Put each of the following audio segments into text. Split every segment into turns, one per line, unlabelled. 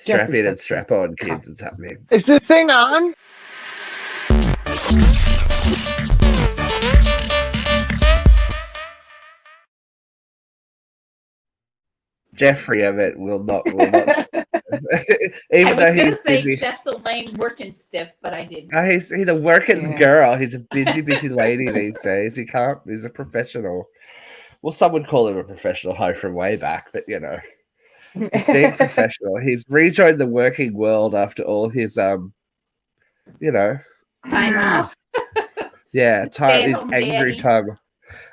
Strap in and strap on, kids. It's happening.
Is this thing on?
Jeffrey Emmett will not. Even
I
though
was
he's
gonna say
busy.
Jeff's a lame working stiff, but I didn't.
He's a working girl. He's a busy lady these days. He's a professional. Well, some would call him a professional hoe from way back, but you know, he's being professional. He's rejoined the working world after all his
time off.
Yeah, his
Stay-at-home
angry
daddy.
time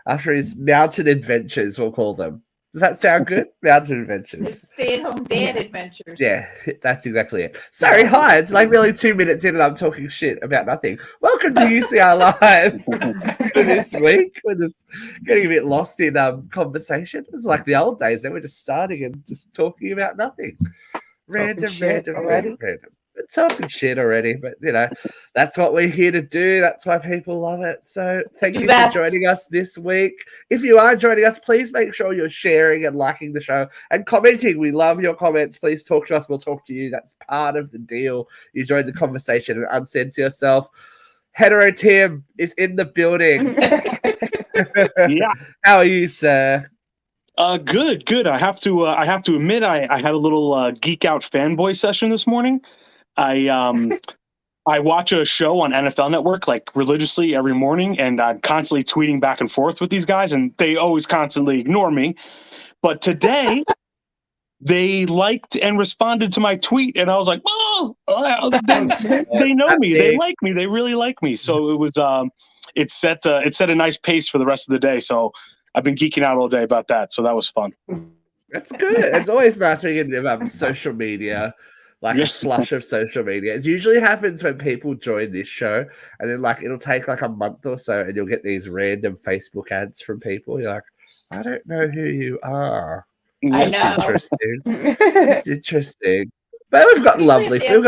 after his mountain adventures. We'll call them. Does that sound good? Mountain adventures.
Stay-at-home dad adventures.
Yeah, that's exactly it. Sorry, hi. It's like nearly 2 minutes in and I'm talking shit about nothing. Welcome to UCR Live for this week. We're just getting a bit lost in conversation. It's like the old days. Then we're just starting and just talking about nothing. Random. We're talking shit already, but you know, that's what we're here to do. That's why people love it. So thank you for joining us this week. If you are joining us, please make sure you're sharing and liking the show and commenting. We love your comments. Please talk to us. We'll talk to you. That's part of the deal. You join the conversation and uncensor yourself. Hetero Tim is in the building.
Yeah.
How are you, sir?
Good. I have to admit, I had a little geek out fanboy session this morning. I watch a show on NFL Network like religiously every morning, and I'm constantly tweeting back and forth with these guys, and they always constantly ignore me. But today, they liked and responded to my tweet, and I was like, "Oh, they know me. They like me. They really like me." So it was it set a nice pace for the rest of the day. So I've been geeking out all day about that. So that was fun.
That's good. It's always nice when you get social media. Like a flush of social media. It usually happens when people join this show, and then like it'll take like a month or so, and you'll get these random Facebook ads from people. You're like, I don't know who you are.
I know.
Interesting. It's interesting. But we've got lovely fans.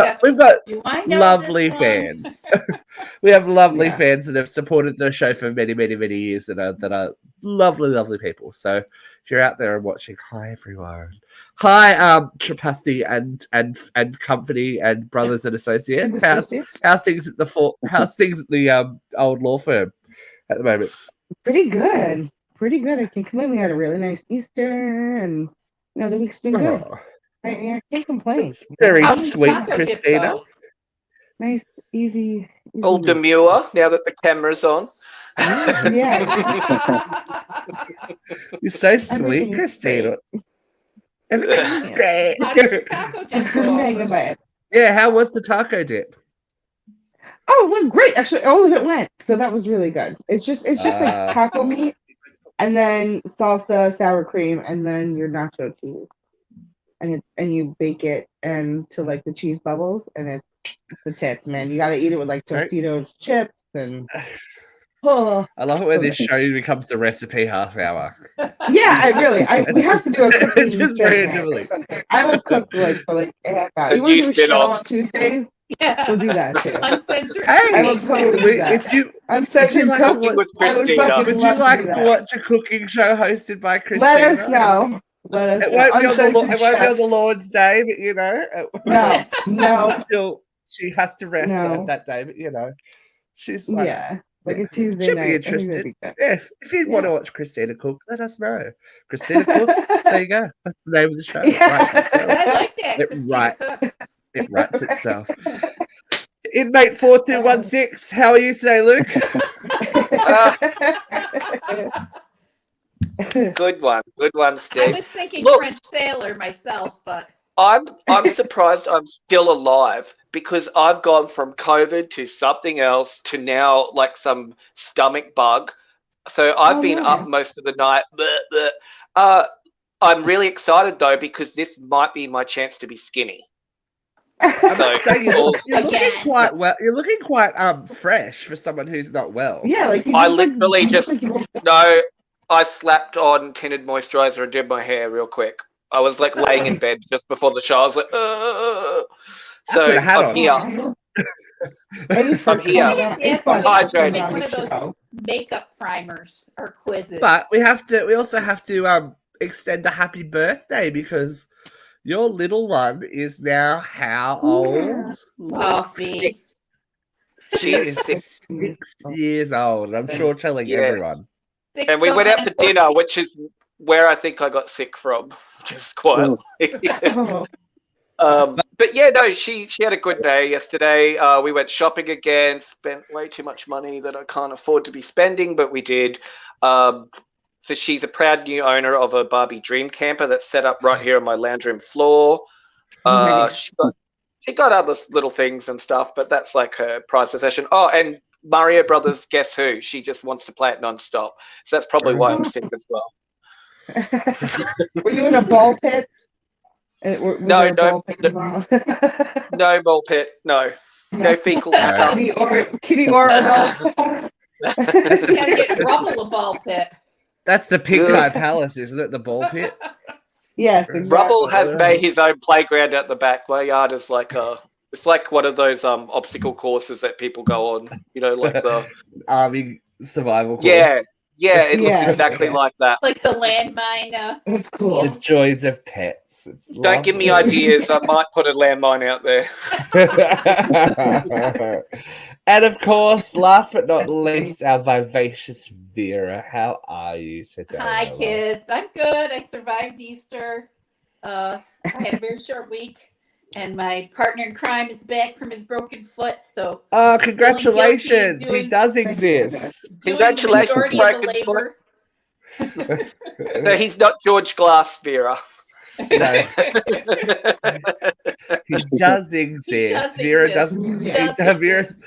We have lovely fans that have supported the show for many years that are lovely people. So if you're out there and watching, hi everyone. Hi, Trapasti and company and brothers and associates. How's things at the old law firm at the moment?
Pretty good. I think we had a really nice Easter, and the week's been good. I can't complain.
It's very sweet, Christina.
Nice, easy.
All demure now that the camera's on.
Yeah.
You're so sweet, Christina. Everything's great.
How did your taco dip go?
Yeah, how was the taco dip?
Oh, it went great. Actually, all of it went. So that was really good. It's just like taco meat and then salsa, sour cream, and then your nacho cheese. And you bake it to like the cheese bubbles, and it's the tits, man. You gotta eat it with like Tostitos chips and
I love it when this show becomes the recipe half hour.
Yeah, we have to do a cooking
just randomly.
I will cook for like a half hour. You want to do a show on Tuesdays? Yeah, we'll do that too.
Uncensored.
I will totally do that.
If you
like
cooking with Christina,
would you like to watch a cooking show hosted by Christina?
Let us know.
It won't be on the Lord's Day, but you know.
No.
Until she has to rest on that day, but you know, she's like,
like a Tuesday
she'll
night.
be interested. If you want to watch Christina cook, let us know. Christina Cooks. There you go. That's the name of the show.
I like that.
It writes itself. Inmate 4216. How are you today, Luke?
Good one, Steve.
I was thinking French sailor myself, but
I'm surprised I'm still alive because I've gone from COVID to something else to now like some stomach bug. So I've been up most of the night. I'm really excited though because this might be my chance to be skinny.
So you're looking quite well. You're looking quite fresh for someone who's not well.
Yeah, like
I literally I slapped on tinted moisturizer and did my hair real quick. I was like laying in bed just before the show. I was like, so I'm here. I'm here. I'm hydrating.
One of those makeup primers or quizzes.
But we also have to extend a happy birthday because Your little one is now how old?
Coffee.
She is sick.
6 years old. I'm sure telling
Yes.
everyone.
And we went out for dinner, which is where I think I got sick from, just quietly. But yeah, no, she had a good day yesterday. We went shopping again, spent way too much money that I can't afford to be spending, but we did. So she's a proud new owner of a Barbie dream camper that's set up right here on my lounge room floor.
Nice.
She got other little things and stuff, but that's like her prized possession. Oh, and Mario Brothers, Guess Who? She just wants to play it nonstop. So that's probably why I'm sick as well.
Were you in a ball pit? Was
No,
there a
no,
ball pit involved?
No ball pit, no fecal matter.
Kitty or a ball pit?
You gotta get Rubble a ball pit.
That's the Pink Eye Palace, isn't it? The ball pit.
Yes, exactly.
Rubble has made his own playground at the back. My yard is like it's like one of those obstacle courses that people go on. You know, like the
Army survival course.
Yeah, it looks
Yeah,
exactly
yeah.
like that.
Like the landmine.
It's cool.
The joys of pets. It's
Don't give me ideas. I might put a landmine out there.
And of course, last but not least, our vivacious Vera. How are you today?
Hi,
my love?
kids. I'm good. I survived Easter. I had a very short week, and my partner in crime is back from his broken foot. So,
Oh, congratulations! He
doing-
does exist.
Congratulations,
doing the majority of the
broken
labor.
So he's not George Glass, Vera.
No, he does exist.
does
Vera
exist.
doesn't.
He does
Vera's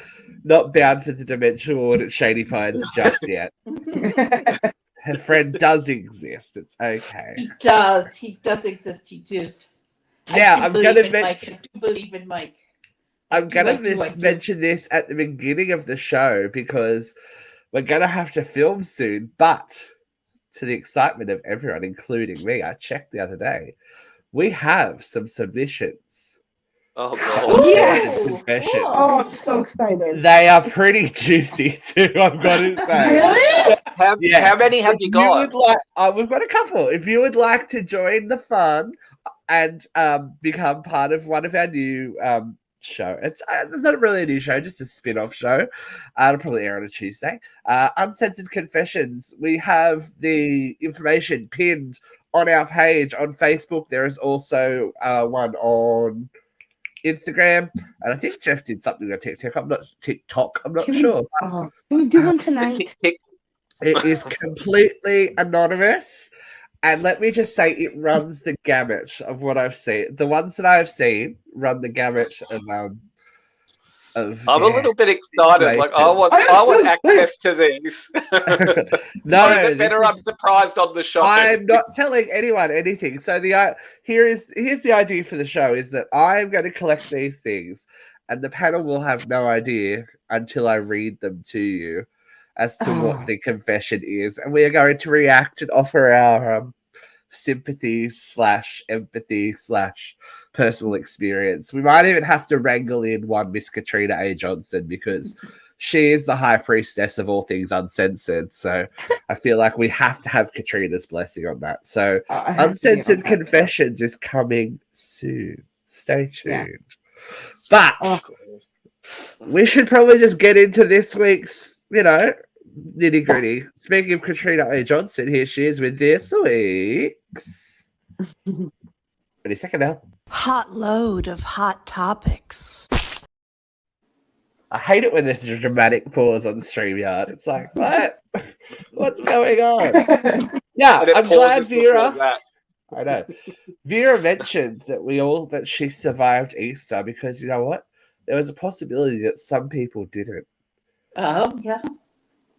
not bound for the dimensional ward at Shady Pines just yet. Her friend does exist. It's okay.
He does. He does exist. He does.
Now,
I
I'm
do
gonna
believe in Mike.
mention.
I do believe in Mike.
I'm gonna
I do.
mention this at the beginning of the show because we're gonna have to film soon. But to the excitement of everyone, including me, I checked the other day. We have some submissions.
Oh
Oh,
god.
yes.
Confessions.
Oh, I'm so excited.
They are pretty juicy too. I've got to say.
Really?
How many have you got?
We've got a couple. If you would like to join the fun and become part of one of our new show, it's not really a new show, just a spin-off show. It'll probably air on a Tuesday. Uncensored Confessions. We have the information pinned on our page on Facebook. There is also one on Instagram, and I think Jeff did something on TikTok. I'm not sure.
Can we do one tonight?
It is completely anonymous, and let me just say, it runs the gamut of what I've seen. The ones that I've seen run the gamut of
I'm a little bit excited. Like I want access to these.
No,
or is it better I'm surprised on the show?
I'm not telling anyone anything. So here's the idea for the show is that I'm going to collect these things, and the panel will have no idea until I read them to you as to what the confession is, and we are going to react and offer our sympathy / empathy / personal experience. We might even have to wrangle in one Miss Katrina A. Johnson because she is the high priestess of all things uncensored. So I feel like we have to have Katrina's blessing on that. So Uncensored Confessions is coming soon. Stay tuned. Yeah. But we should probably just get into this week's, nitty gritty. Speaking of Katrina A. Johnson, here she is with this week's. Ready, second now.
Hot load of hot topics.
I hate it when there's a dramatic pause on StreamYard. It's like, what? What's going on? Yeah, I'm glad Vera. I know. Vera mentioned that she survived Easter because you know what? There was a possibility that some people didn't.
Oh, yeah.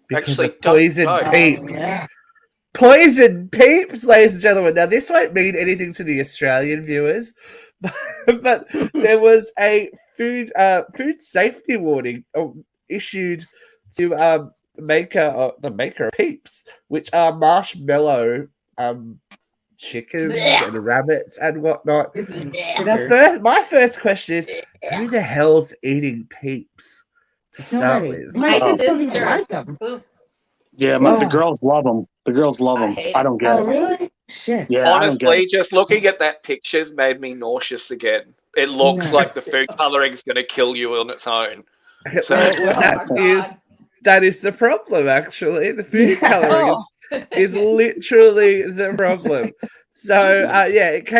Because
Actually,
of poison peeps.
Yeah.
Poison peeps, ladies and gentlemen. Now, this won't mean anything to the Australian viewers, but there was a food safety warning issued to the maker of Peeps, which are marshmallow chickens and rabbits and whatnot. Now, my first question is, who the hell's eating Peeps to start with?
My
Oh.
kids don't even like them.
Ooh.
Yeah, the girls love them. The girls love them. I don't get it.
Really? Shit.
Yeah, I don't get
Honestly,
it.
just looking at that picture's made me nauseous again. It looks
No.
like the food coloring's going to kill you on its own. So,
Well,
Oh my
that is the problem. Actually, the food
Yeah.
coloring
God.
is literally the problem. So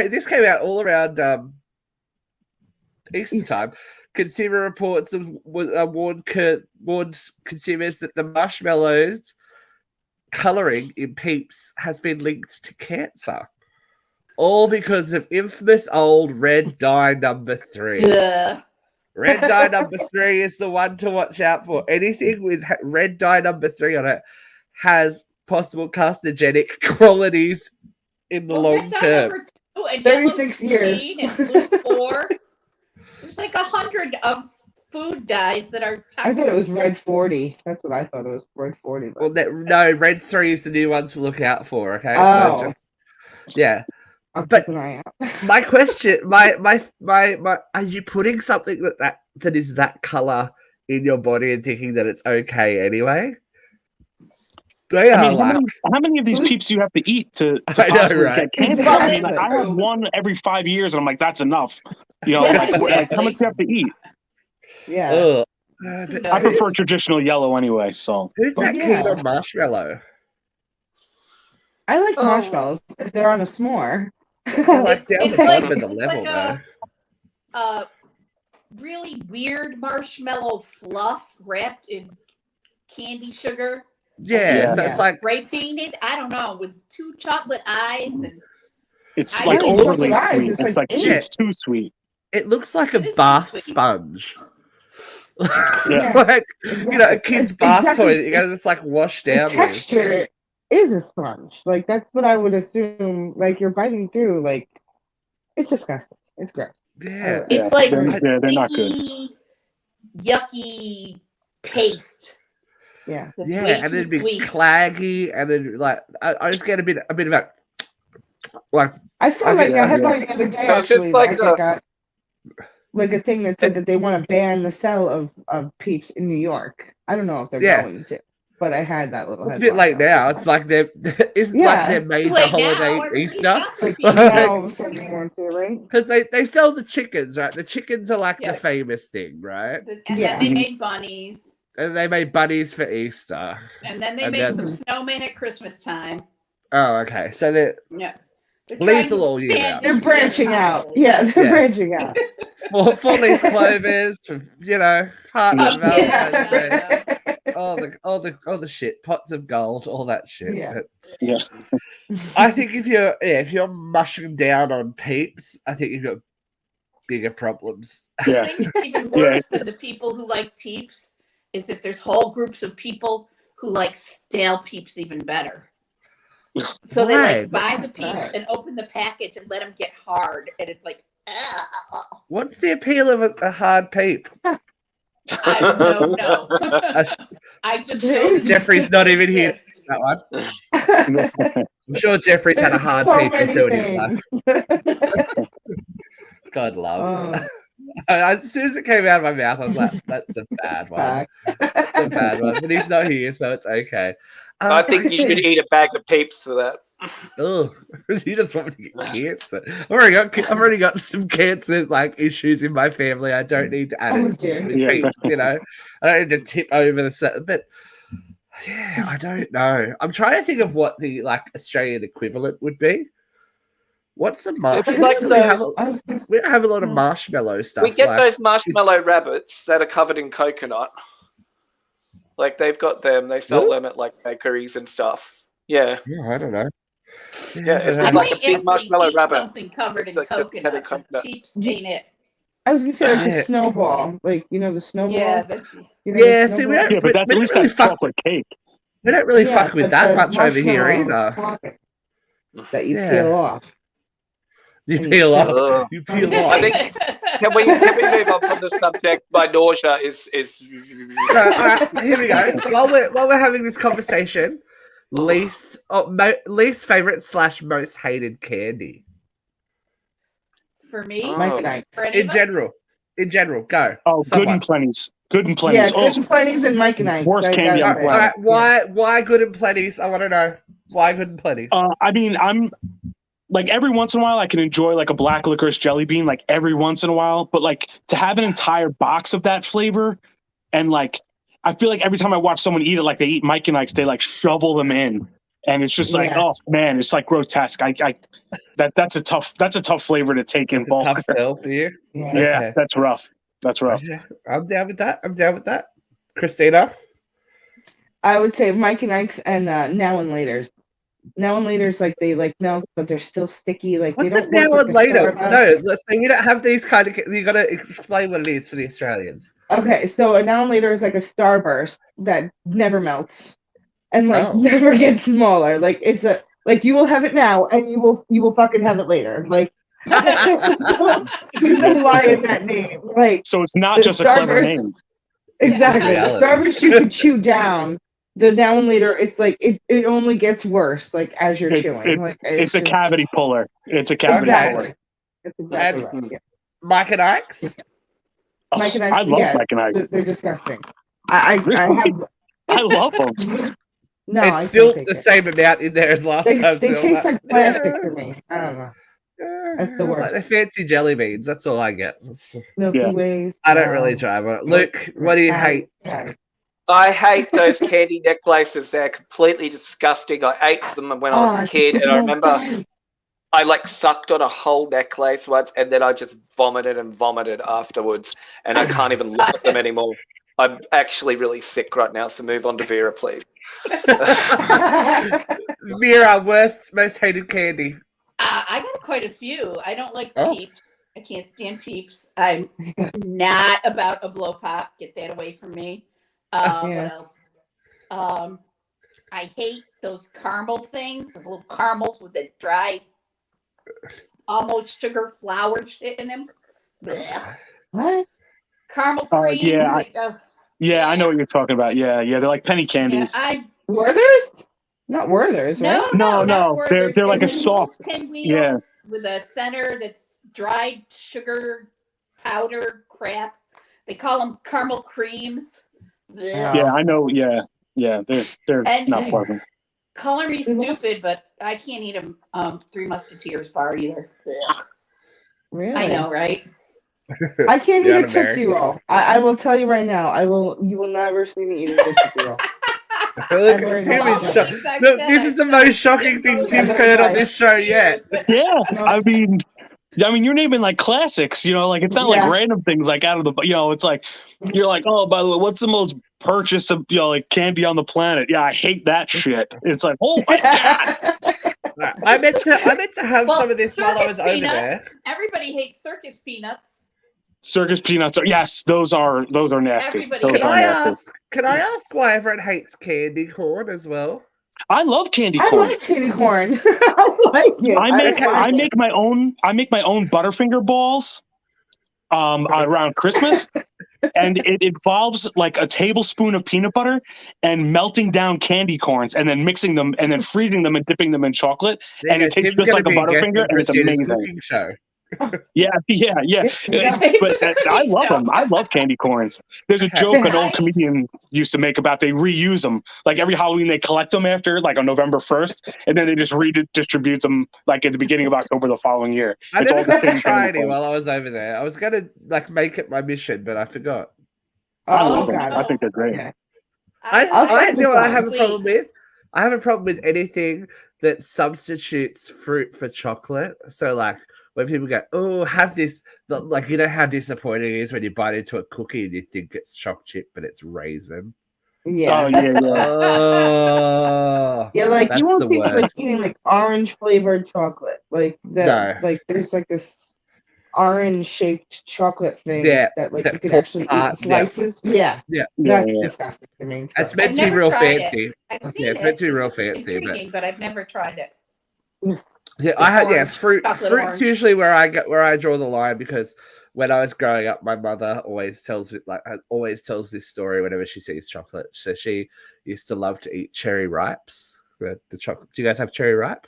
this came out all around Easter time. Consumer Reports have warned consumers that the marshmallows colouring in Peeps has been linked to cancer. All because of infamous old red dye number 3.
Duh.
Red dye number 3 is the one to watch out for. Anything with red dye number 3 on it has possible carcinogenic qualities in the long term.
Number 2 and
36 years.
and blue 4. There's like 100 of food dyes that are toxic.
I thought it was red 40. That's what I thought it was, red 40. But...
Well, no, red 3 is the new one to look out for. Okay,
Oh.
so yeah.
I'll
But
keep an eye out.
my question, my, are you putting something that is that color in your body and thinking that it's okay anyway? They are
how many of these Peeps do you have to eat to
I know,
possibly
right?
get cancer?
Well,
I mean,
that's
I have
true.
one every 5 years, and I'm like, that's enough. You know,
Yeah,
like,
exactly.
how much do you have to eat?
Yeah.
Ugh.
I prefer traditional yellow anyway. So
Who's that
Yeah.
kid on marshmallow?
I like marshmallows if they're on a s'more.
They're like down
It's
the bottom
like-
of the level,
like
though.
Really weird marshmallow fluff wrapped in candy sugar,
Yeah, so
Yeah.
it's like
spray painted. I don't know, with 2 chocolate eyes and
it's
I
like
like
overly
chocolate
sweet.
eyes.
It's like
Yeah.
it's too sweet.
it looks like
It
a
is
bath
sweet.
sponge.
Yeah.
Like a kid's bath
Exactly.
toy that you gotta just like wash
The
down with.
texture is a sponge. Like, that's what I would assume. Like, you're biting through. Like, it's disgusting. It's gross.
Yeah.
it's
Yeah,
like
they're not good.
sticky, yucky paste.
Yeah.
That's
Yeah,
way
and
too
it'd be
sweet.
claggy, and then like I just get a bit of that, like
I saw
I
like
get
a
that,
headline the other day.
No, it's just
Actually,
like
like a thing that said that they want to ban the sale of Peeps in New York. I don't know if they're
Yeah.
going to, but I had that little.
it's a bit late
headline.
now. It's like they're isn't
Yeah.
like they're made the
Like now,
holiday
everybody's
Easter
got their
But
pizza.
now all of a sudden they want to, right?
because they sell the chickens, right? The chickens are like
Yeah.
the famous thing, right?
And
Yeah.
then they made bunnies.
And they made bunnies for Easter.
And then they
And
made
then-
some snowmen at Christmas time.
Oh, okay. So they're
Yeah. They're
Leave
trying
the
to
all year
expand
out.
They're
this
branching
year's
out.
holiday.
Yeah, they're
Yeah.
branching out.
four-leaf clovers, for, heart
Oh,
of Valentine's Day.
Yeah.
all the shit, pots of gold, all that shit.
Yeah.
But
Yeah.
I think if you're mushing down on Peeps, I think you've got bigger problems.
I
Yeah.
think even worse than the people who like Peeps is that there's whole groups of people who like stale Peeps even better. So they
Why?
like buy the Peeps
Right.
and open the package and let them get hard, and it's like,
What's the appeal of a hard Peep?
I don't know. I just know that
Jeffrey's not even here.
exist.
That one. I'm sure Jeffrey's had a hard
So
Peep
many
until in his life.
things.
God love.
Oh,
As soon as it came out of my mouth, I was like, "That's a bad one.
fuck.
That's a bad one." But he's not here, so it's okay.
I think you should eat a bag of Peeps for that.
Oh, you just want me to get cancer. I've already got some cancer like issues in my family. I don't need to add
Oh,
it.
dear.
With
Yeah.
Peeps, you know, I don't need to tip over the set. But yeah, I don't know. I'm trying to think of what the like Australian equivalent would be. What's the
It'd
marshmallow?
be like
we, have
those-
I was gonna
we don't have a lot of marshmallow stuff.
We get
like-
those marshmallow rabbits that are covered in coconut. Like they've got them. They sell
Really?
them at like bakeries and stuff. Yeah.
Yeah, I don't know.
Yeah, it's
I
I
don't
like
know.
might
a big
actually
marshmallow
eat
rabbit.
something covered in
Like just
coconut.
covered in
but
coconut.
Peeps ain't it?
I was gonna say like
Yeah.
a snowball, like the snowball.
Yeah, that,
You know,
Yeah,
the
see, we
snowball?
don't,
Yeah, but that's
we
at
don't
least
really
that's
fuck,
chocolate cake.
we don't really
Yeah,
fuck with
but
that
the
much over here
marshmallow
either.
topping that you
Yeah.
peel off.
You
And
peel
you
off.
Ugh.
You peel
I
off.
think- Can we move on from the subject? My nausea is.
No, all right, here we go. While we're having this conversation, least favorite / most hated candy
for me,
Oh.
Mike and I.
for any
in
of us,
general. Go.
Oh, good
Someone.
and plenty's. Good and plenty's.
Yeah,
Oh,
good and plenty's and Mike and I.
Worst
I
candy
got
on
it.
the planet.
Why good and plenty's? I want to know why good and plenty's.
I mean, like every once in a while I can enjoy like a black licorice jelly bean, like every once in a while, but like to have an entire box of that flavor, and like I feel like every time I watch someone eat it, like they eat Mike and Ike's, they like shovel them in, and it's just like, oh man, it's like grotesque. That's a tough flavor to take in bulk.
Tough sell for you.
Yeah, that's rough. That's rough.
I'm down with that. Christina?
I would say Mike and Ike's and Now and Later's. Now and Later's, like they like milk, but they're still sticky. Like
What's
they
it
don't
now and later?
Starbucks.
No, let's say we don't have these kind of. You got to explain what it is for the Australians.
Okay, so a Now and Later is like a Starburst that never melts and like never gets smaller. Like it's a like you will have it now and you will fucking have it later. Like there's no lie in that name. Like
so it's not just a clever name.
Exactly. The Starburst you can chew down. The Now and Later, it's like it only gets worse like as you're chewing. Like
it's a cavity puller. It's a cavity puller.
That's exactly right. Yeah.
Mike and Ike's?
Mike and Ike's,
I love Mike and Ike's.
They're disgusting. I have.
I love them.
No,
it's still the same amount in there as last time.
They taste like plastic to me. I don't know. That's the worst.
Like the fancy jelly beans. That's all I get.
Milky Ways.
I don't really drive on it. Luke, what do you hate?
I hate those candy necklaces. They're completely disgusting. I ate them when I was a kid, and I remember I like sucked on a whole necklace once, and then I just vomited afterwards, and I can't even look at them anymore. I'm actually really sick right now, so move on to Vera, please.
Vera, most hated candy.
I got quite a few. I don't like Peeps. I can't stand Peeps. I'm not about a blow pop. Get that away from me. What else? I hate those caramel things, the little caramels with the dry, almost sugar flour shit in them. Blech.
What?
Caramel cream.
Yeah, I know what you're talking about. Yeah, they're like penny candies.
Werther's? Not Werther's, right?
No. They're like a soft.
Pinwheels with a center that's dried sugar powder crap. They call them caramel creams. Blech.
Yeah, I know. Yeah, they're not pleasant.
Color me stupid, but I can't eat a Three Musketeers bar either. Blech.
Really?
I know, right?
I can't eat a Tootsie Roll. I will tell you right now. You will never see me eat a Tootsie Roll.
Look, Tim is shocked. Look, this is the most shocking thing Tim's heard on this show yet.
Yeah, I mean, you're naming like classics. Like it's not like random things like out of the. It's like you're like, oh, by the way, what's the most purchased of like candy on the planet? Yeah, I hate that shit. It's like, oh my god.
I meant to have some of this while I was over there.
Everybody hates circus peanuts.
Circus peanuts are those are nasty.
Can I ask why everyone hates candy corn as well?
I love candy corn.
I like candy corn. I like it.
I make my own Butterfinger balls around Christmas. And it involves like a tablespoon of peanut butter and melting down candy corns and then mixing them and then freezing them and dipping them in chocolate. And it tastes just like a Butterfinger and it's amazing. Yeah. But I love them. I love candy corns. There's a joke an old comedian used to make about they reuse them. Like every Halloween they collect them after like on November 1st and then they just redistribute them like at the beginning of October the following year.
I never got to try any while I was over there. I was gonna like make it my mission, but I forgot.
I love them. I think they're great.
Yeah.
I have a problem with. I have a problem with anything that substitutes fruit for chocolate. So like when people go, oh, have this, like, you know how disappointing it is when you bite into a cookie and you think it's choc chip, but it's raisin.
Yeah.
Oh, yeah.
Yeah, like you won't see like eating like orange flavored chocolate. Like that. No. Like there's like this orange shaped chocolate thing that like you can actually eat slices. Yeah. That's disgusting to me.
It's meant to be real fancy.
It's
meant to be real fancy,
but I've never tried it.
Yeah, fruit's usually where I draw the line, because when I was growing up, my mother always tells this story whenever she sees chocolate. So she used to love to eat cherry ripes. The chocolate. Do you guys have cherry ripe?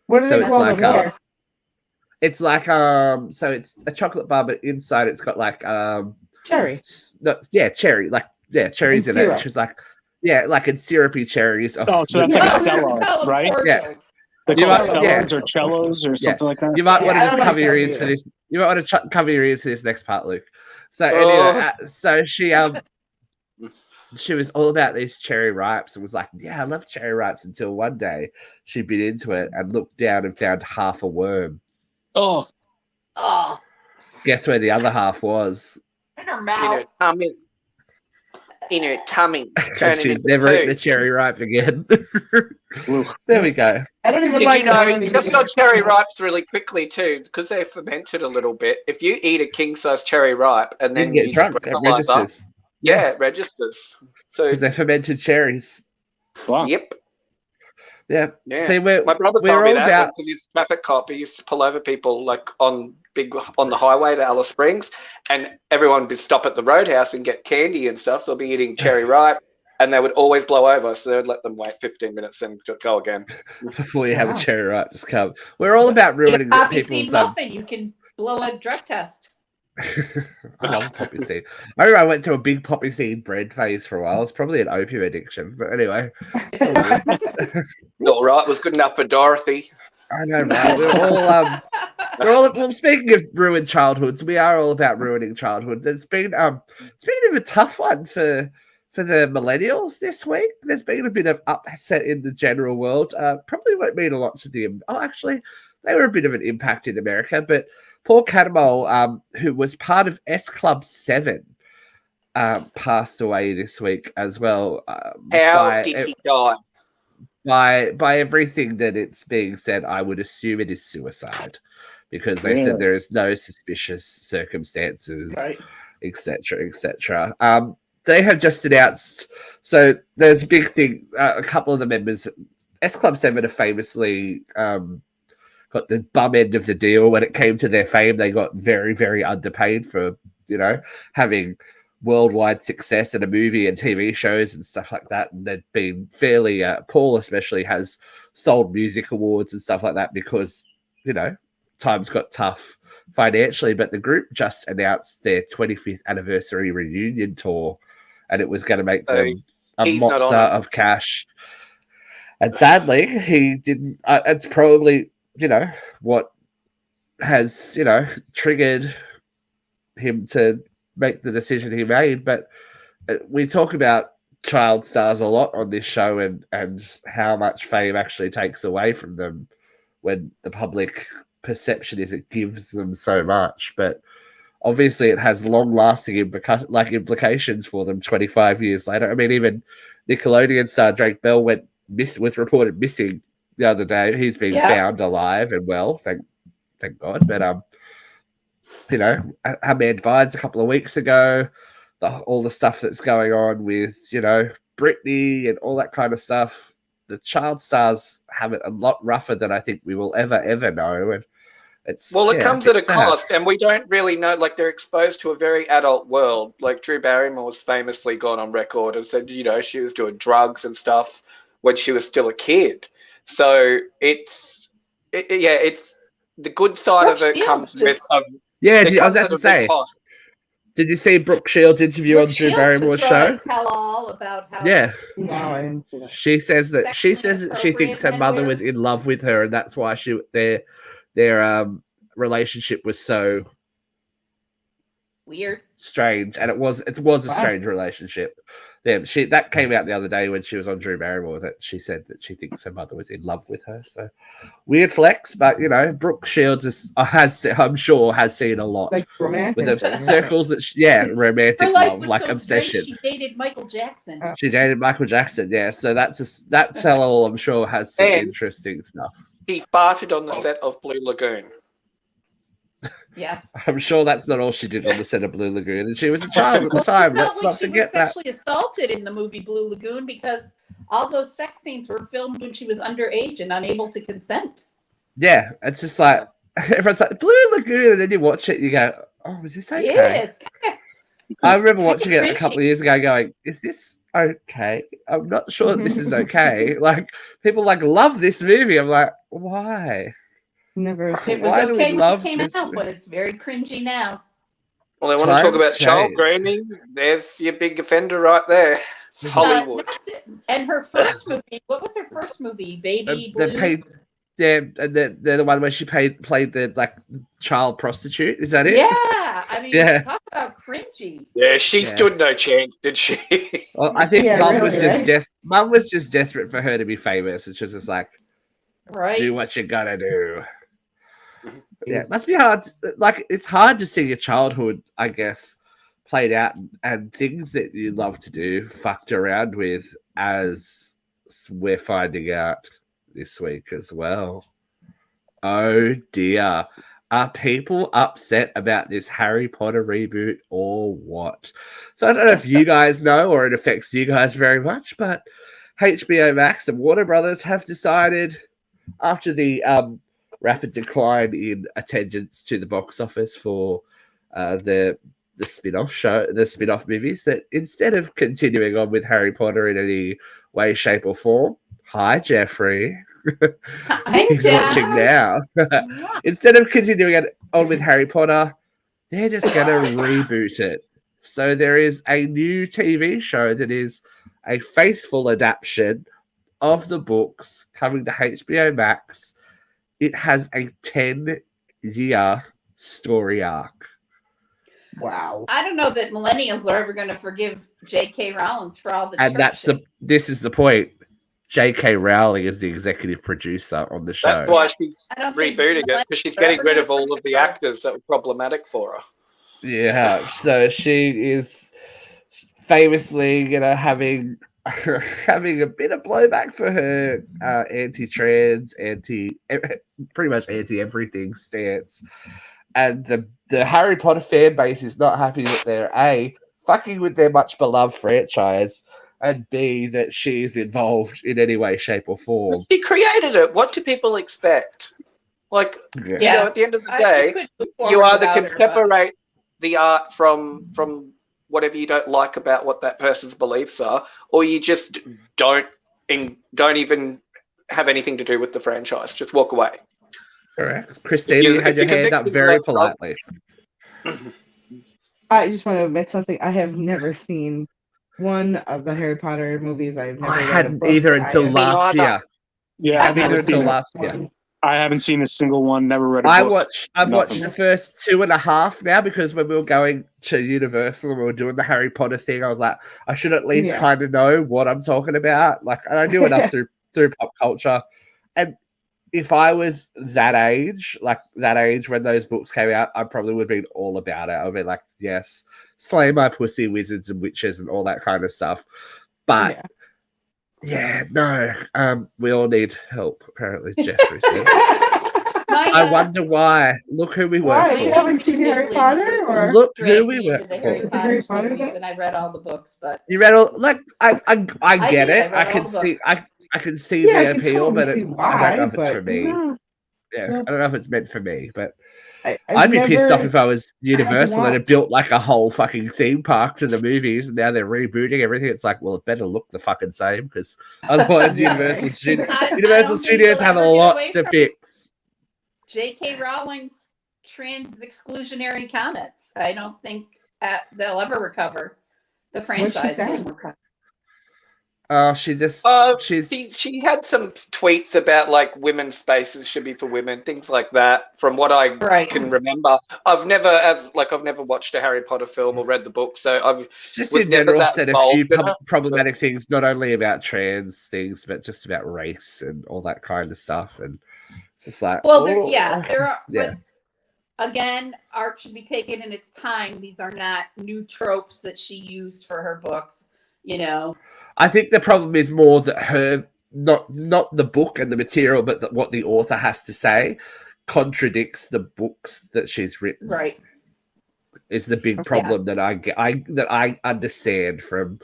What do they call them?
It's like so it's a chocolate bar, but inside it's got like
cherry.
Cherry. Cherries in it. She's like, like in syrupy cherries.
Oh, so that's like a cello, right?
Yeah.
They
You
call it
might-
cellos or cellos or something like that.
You might
Yeah,
want
I
to just
don't
cover
like
your
that
ears for
either.
this. You might want to cover your ears for this next part, Luke. So
Oh.
anyway, so she was all about these cherry ripes and was like, "Yeah, I love cherry ripes." Until one day she bit into it and looked down and found half a worm.
Oh,
Oh,
Guess where the other half was?
in her
In her
mouth.
tummy. In her tummy.
And
Turning
she's
into
never
poo.
eaten a cherry ripe again.
Ooh.
There we go.
I don't even
Did
like
you know,
them.
just on cherry ripes really quickly too, because they're fermented a little bit. If you eat a king-size cherry ripe and
You
then
can get
use
drunk. It
breathalyzer,
registers.
yeah, it registers. So,
Because they're fermented cherries.
Wow.
yep.
Yeah.
Yeah.
See,
My brother
we're
told me
all
that
about.
because he's a traffic cop. He used to pull over people like on the highway to Alice Springs, and everyone would stop at the roadhouse and get candy and stuff. They'll be eating cherry ripe, and they would always blow over, so they would let them wait 15 minutes and go again.
Before you have a
Wow.
cherry ripe, just come. We're all about
Eat a
ruining
poppy
people's.
seed muffin. You can blow a drug test.
I love poppy seed. I remember I went to a big poppy seed bread phase for a while. It's probably an opium addiction, but anyway, it's all good.
All right, was good enough for Dorothy.
I know, right? We're all well. Speaking of ruined childhoods, we are all about ruining childhoods. It's been a bit of a tough one for the millennials this week. There's been a bit of upset in the general world. Probably won't mean a lot to them. Oh, actually, they were a bit of an impact in America, but Paul Catamol, who was part of S Club 7, passed away this week as well.
How did he die?
By everything that it's being said, I would assume it is suicide, because they said there is no suspicious circumstances, etc., etc. They have just announced. So there's a big thing. A couple of the members, S Club 7, have famously got the bum end of the deal when it came to their fame. They got very, very underpaid for having worldwide success in a movie and TV shows and stuff like that. And they've been fairly, Paul especially has sold music awards and stuff like that because, times got tough financially. But the group just announced their 25th anniversary reunion tour, and it was going to make them a mozza of cash. And sadly, he didn't. It's probably, what has, triggered him to make the decision he made. But we talk about child stars a lot on this show, and how much fame actually takes away from them when the public perception is it gives them so much. But obviously it has long-lasting implications for them 25 years later. I mean, even Nickelodeon star Drake Bell was reported missing the other day. He's been found alive and well, thank God. But Ahmed Bynes a couple of weeks ago, all the stuff that's going on with, Britney and all that kind of stuff. The child stars have it a lot rougher than I think we will ever know. And it
comes at a cost, and we don't really know. Like, they're exposed to a very adult world. Like, Drew Barrymore's famously gone on record and said, she was doing drugs and stuff when she was still a kid. So it's the good side of it comes with.
I was about to say. Did you see Brooke Shields' interview on Drew Barrymore's show?
Tell all about how.
Yeah.
No, I didn't see that.
She says that she thinks her mother was in love with her, and that's why their relationship was so
weird,
strange, and it was a strange relationship. Yeah, that came out the other day when she was on Drew Barrymore, that she said that she thinks her mother was in love with her. So weird flex, but Brooke Shields I'm sure has seen a lot,
like romantic
with the circles that romantic love, like obsession.
She dated Michael Jackson.
She dated Michael Jackson, yeah. So that fellow, I'm sure, has some interesting stuff.
He farted on the set of Blue Lagoon.
Yeah,
I'm sure that's not all she did on the set of Blue Lagoon, and she was a child at the time. Let's not forget that.
She was sexually assaulted in the movie Blue Lagoon because all those sex scenes were filmed when she was underage and unable to consent.
Yeah, it's just like everyone's like Blue Lagoon, and then you watch it, and you go, "Oh, is this okay?"
Yeah,
I remember watching it a couple of years ago, going, "Is this okay? I'm not sure this is okay." Like, people love this movie. I'm like, why?
Never.
It was okay when it came out, but it's very cringy now.
Well, they want to talk about child grooming. There's your big offender right there. It's Hollywood.
And her first movie, what was her first movie? Baby Blue?
they're the one where she played the like child prostitute. Is that it?
Yeah, I mean,
Yeah.
talk about cringy.
Yeah, she
Yeah.
stood no chance, did she?
Well, I think
Yeah,
Mum
really,
was just
right?
Mum was just desperate for her to be famous, and she was just like,
Right.
"Do what you gotta do." Yeah, it must be hard. Like, it's hard to see your childhood, I guess, played out and things that you love to do fucked around with, as we're finding out this week as well. Oh dear. Are people upset about this Harry Potter reboot or what? So I don't know if you guys know or it affects you guys very much, but HBO Max and Warner Brothers have decided, after the rapid decline in attendance to the box office for the spin-off show, the spin-off movies, that instead of continuing on with Harry Potter in any way, shape, or form, hi Jeffrey. He's watching now. Instead of continuing on with Harry Potter, they're just going to reboot it. So there is a new TV show that is a faithful adaptation of the books coming to HBO Max. It has a 10-year story arc.
Wow.
I don't know that millennials are ever going to forgive J.K. Rowling for all the
And
church shit.
this is the point. J.K. Rowling is the executive producer on the show.
That's why she's
I don't think
rebooting it, because she's getting rid of all of the actors that were problematic for her.
Yeah, so she is famously, having a bit of blowback for her anti-trans, pretty much anti-everything stance. And the Harry Potter fan base is not happy that they're A, fucking with their much beloved franchise, and B, that she is involved in any way, shape, or form.
She created it. What do people expect? Like,
Yeah.
you know, at the end of the day, you either can separate the art from whatever you don't like about what that person's beliefs are, or you just don't even have anything to do with the franchise. Just walk away.
Correct. Christina, you had your hand up very politely.
I just want to admit something. I have never seen one of the Harry Potter movies. I've never
I
read a
hadn't
book.
either until last year.
Yeah, I've never
until
seen it.
last year.
I haven't seen a single one. Never read a book.
I've watched the first 2.5 now, because when we were going to Universal and we were doing the Harry Potter thing, I was like, I should at least kind of know what I'm talking about. Like, I knew enough through pop culture. And if I was that age when those books came out, I probably would have been all about it. I'd be like, yes, slay my pussy, wizards and witches and all that kind of stuff. But no, we all need help, apparently, Jeffrey said. I wonder why. Look who we work for.
You haven't seen Harry Potter? Or?
Look who we work
the
for.
Harry Potter series, and I read all the books, but
you read all, like, I get it.
I
can see the appeal, but I don't know if it's for me.
No.
Yeah, I don't know if it's meant for me, but
I've
I'd be pissed
never-
off if I was Universal and
watched-
had built like a whole fucking theme park to the movies, and now they're rebooting everything. It's like, well, it better look the fucking same, because otherwise Universal Studios have a lot to fix.
J.K. Rowling's trans exclusionary comments. I don't think they'll ever recover. The franchise won't recover.
She
had some tweets about like women's spaces should be for women, things like that. From what I can remember, I've never watched a Harry Potter film or read the book, so I've
just in general said a few problematic things, not only about trans things, but just about race and all that kind of stuff. And it's just like,
there are. But again, art should be taken in its time. These are not new tropes that she used for her books. You know.
I think the problem is more that her not the book and the material, but that what the author has to say contradicts the books that she's written.
Right,
is the big problem that I understand from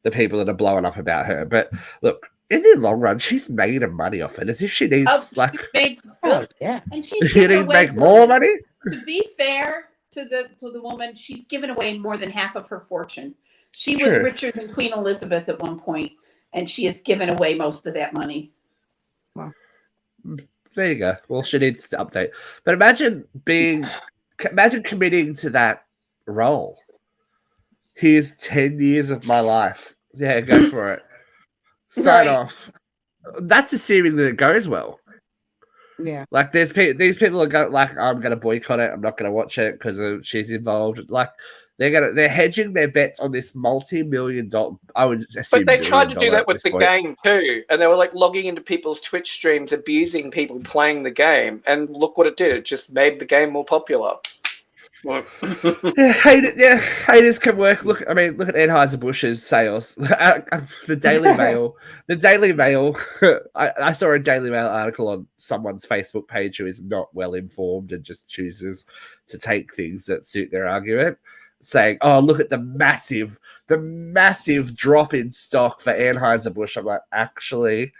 the people that are blowing up about her. But look, in the long run, she's made her money off it, as if she needs
and she's
she needs to make more money.
To be fair to the woman, she's given away more than half of her fortune. She was richer than Queen Elizabeth at one point, and she has given away most of that money.
Wow.
There you go. Well, she needs to update. But imagine committing to that role. Here's 10 years of my life. Yeah, go for it. Sign off. That's assuming that it goes well.
Yeah.
Like these people are going like, I'm going to boycott it. I'm not going to watch it because she's involved. Like they're hedging their bets on this multi-million-dollar. I would assume.
But they tried to do
$1
that with the game too, and they were like logging into people's Twitch streams, abusing people playing the game, and look what it did. It just made the game more popular.
Yeah, haters can work. Look at Anheuser-Busch's sales. The Daily Mail. The Daily Mail. I saw a Daily Mail article on someone's Facebook page who is not well informed and just chooses to take things that suit their argument, saying, "Oh, look at the massive drop in stock for Anheuser-Busch." I'm like, actually,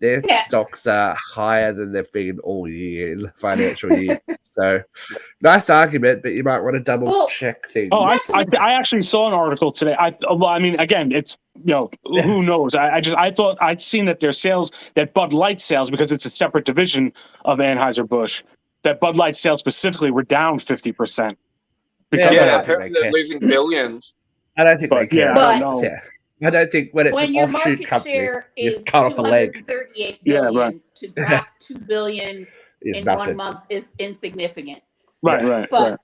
their stocks are higher than they've been all year in the financial year. So, nice argument, but you might want to double check things.
Oh, I actually saw an article today. I mean, again, it's who knows? I thought I'd seen that their sales, that Bud Light sales, because it's a separate division of Anheuser-Busch, that Bud Light sales specifically were down 50%.
Apparently they're losing billions.
I don't think they care.
I don't know.
Yeah. I don't think when it's an
your
offshoot
market
company,
share is
cut off a leg.
$238 billion, to drop $2 billion in
nothing.
1 month is insignificant.
Right.
But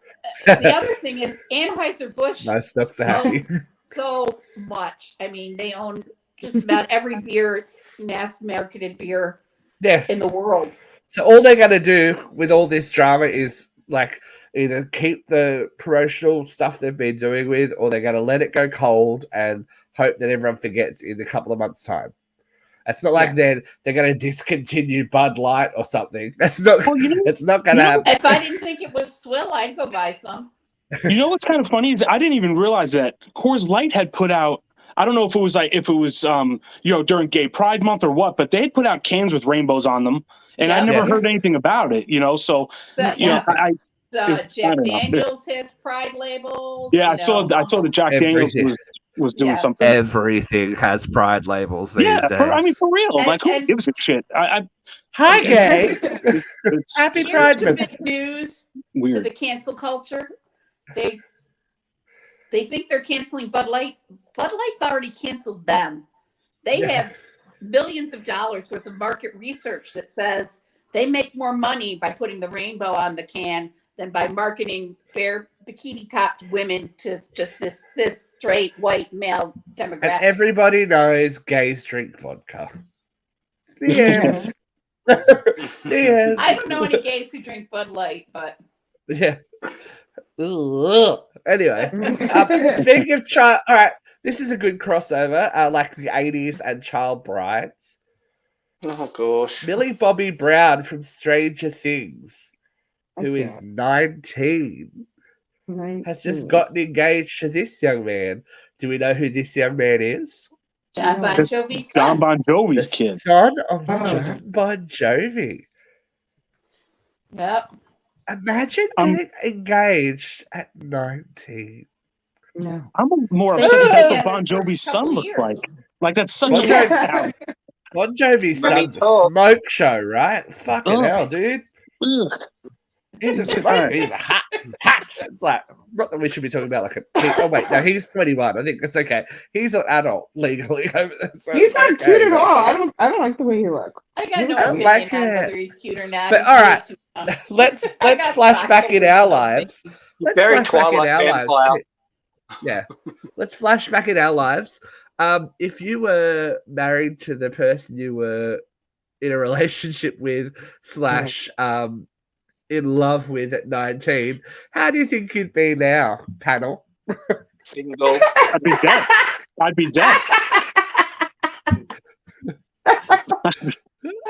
the other thing is Anheuser-Busch
My stocks are happy.
so much. I mean, they own just about every mass marketed beer in the world.
So all they're going to do with all this drama is like either keep the promotional stuff they've been doing with, or they're going to let it go cold and hope that everyone forgets in a couple of months' time. It's not like they're going to discontinue Bud Light or something. That's not. It's not going to happen.
If I didn't think it was swill, I'd go buy some.
You know what's kind of funny is I didn't even realize that Coors Light had put out. I don't know if it was during Gay Pride Month or what, but they had put out cans with rainbows on them, and I never heard anything about it. So
Jack Daniels has Pride labels.
Yeah, I saw that Jack Daniels was doing something.
Everything has Pride labels these days.
I mean, for real. Who gives a shit?
Hi, gay. Happy Pride Month.
Big news
Weird.
for the cancel culture. They think they're canceling Bud Light. Bud Light's already canceled them. They have billions of dollars worth of market research that says they make more money by putting the rainbow on the can than by marketing bare bikini-topped women to just this straight white male demographic.
And everybody knows gays drink vodka. The end. The end.
I don't know any gays who drink Bud Light, but
Anyway, speaking of child, all right, this is a good crossover. Like the 80s and child brides.
Oh gosh,
Millie Bobby Brown from Stranger Things, who is 19, has just gotten engaged to this young man. Do we know who this young man is?
John Bon Jovi's son.
John Bon Jovi's kid.
Son of John Bon Jovi.
Yep.
Imagine getting engaged at 19.
No.
I'm more upset with what Bon Jovi's son looks like. Like, that's such a long time.
Bon Jovi's son's a smoke show, right? Fucking hell, dude. He's a smoke. He's a hot. It's like, not that we should be talking about like a kid. Oh, wait, no, he's 21. I think it's okay. He's an adult legally. So
he's not cute at all. I don't like the way he looks.
I got no opinion on whether he's cute or not.
But all right, let's flash back in our lives.
Very Twilight vampire.
Yeah, let's flash back in our lives. If you were married to the person you were in a relationship with / in love with at 19, how do you think you'd be now, panel?
Single.
I'd be dead.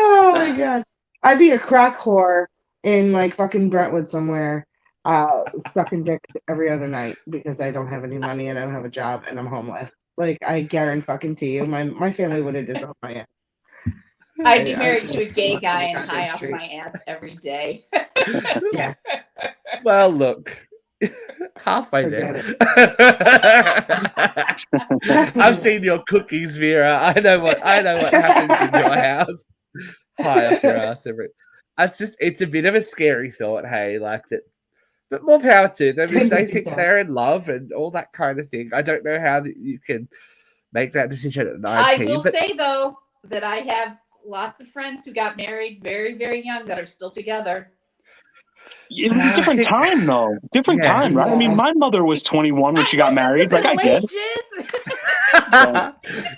Oh my god. I'd be a crack whore in like fucking Brentwood somewhere, sucking dick every other night because I don't have any money and I don't have a job and I'm homeless. Like, I guarantee you, my family would have disowned my ass.
I'd be married to a gay guy and high off my ass every day.
Yeah.
Well, look, halfway there. I've seen your cookies, Vera. I know what happens in your house. High off your ass it's a bit of a scary thought, hey, like that. But more power to them if they think they're in love and all that kind of thing. I don't know how you can make that decision at 19.
I will say though that I have lots of friends who got married very, very young that are still together.
It was a different time, though. Different time, right? I mean, my mother was 21 when she got married. Like, I get it.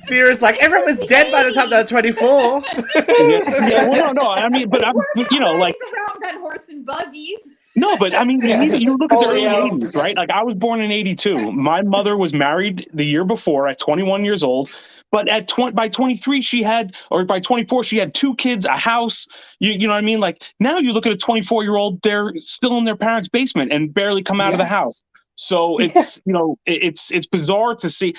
Vera's like, everyone was dead by the time they were 24.
Well, no. I mean, but I'm, like
around on horse and buggies.
No, but I mean, you look at the early 80s, right? Like, I was born in 82. My mother was married the year before at 21 years old. But by 23, by 24, she had 2 kids, a house. You know what I mean? Like, now you look at a 24-year-old, they're still in their parents' basement and barely come out of the house. So it's, it's bizarre to see.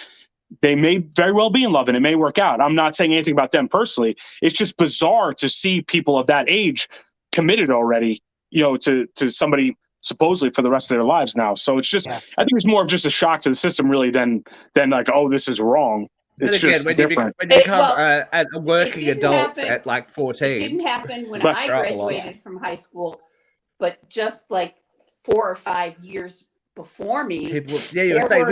They may very well be in love and it may work out. I'm not saying anything about them personally. It's just bizarre to see people of that age committed already, to somebody supposedly for the rest of their lives now. So it's just, I think it's more of just a shock to the system really than like, oh, this is wrong. It's just different.
When you become a working adult at like 14.
It didn't happen when I graduated from high school, but just like 4 or 5 years before me.
People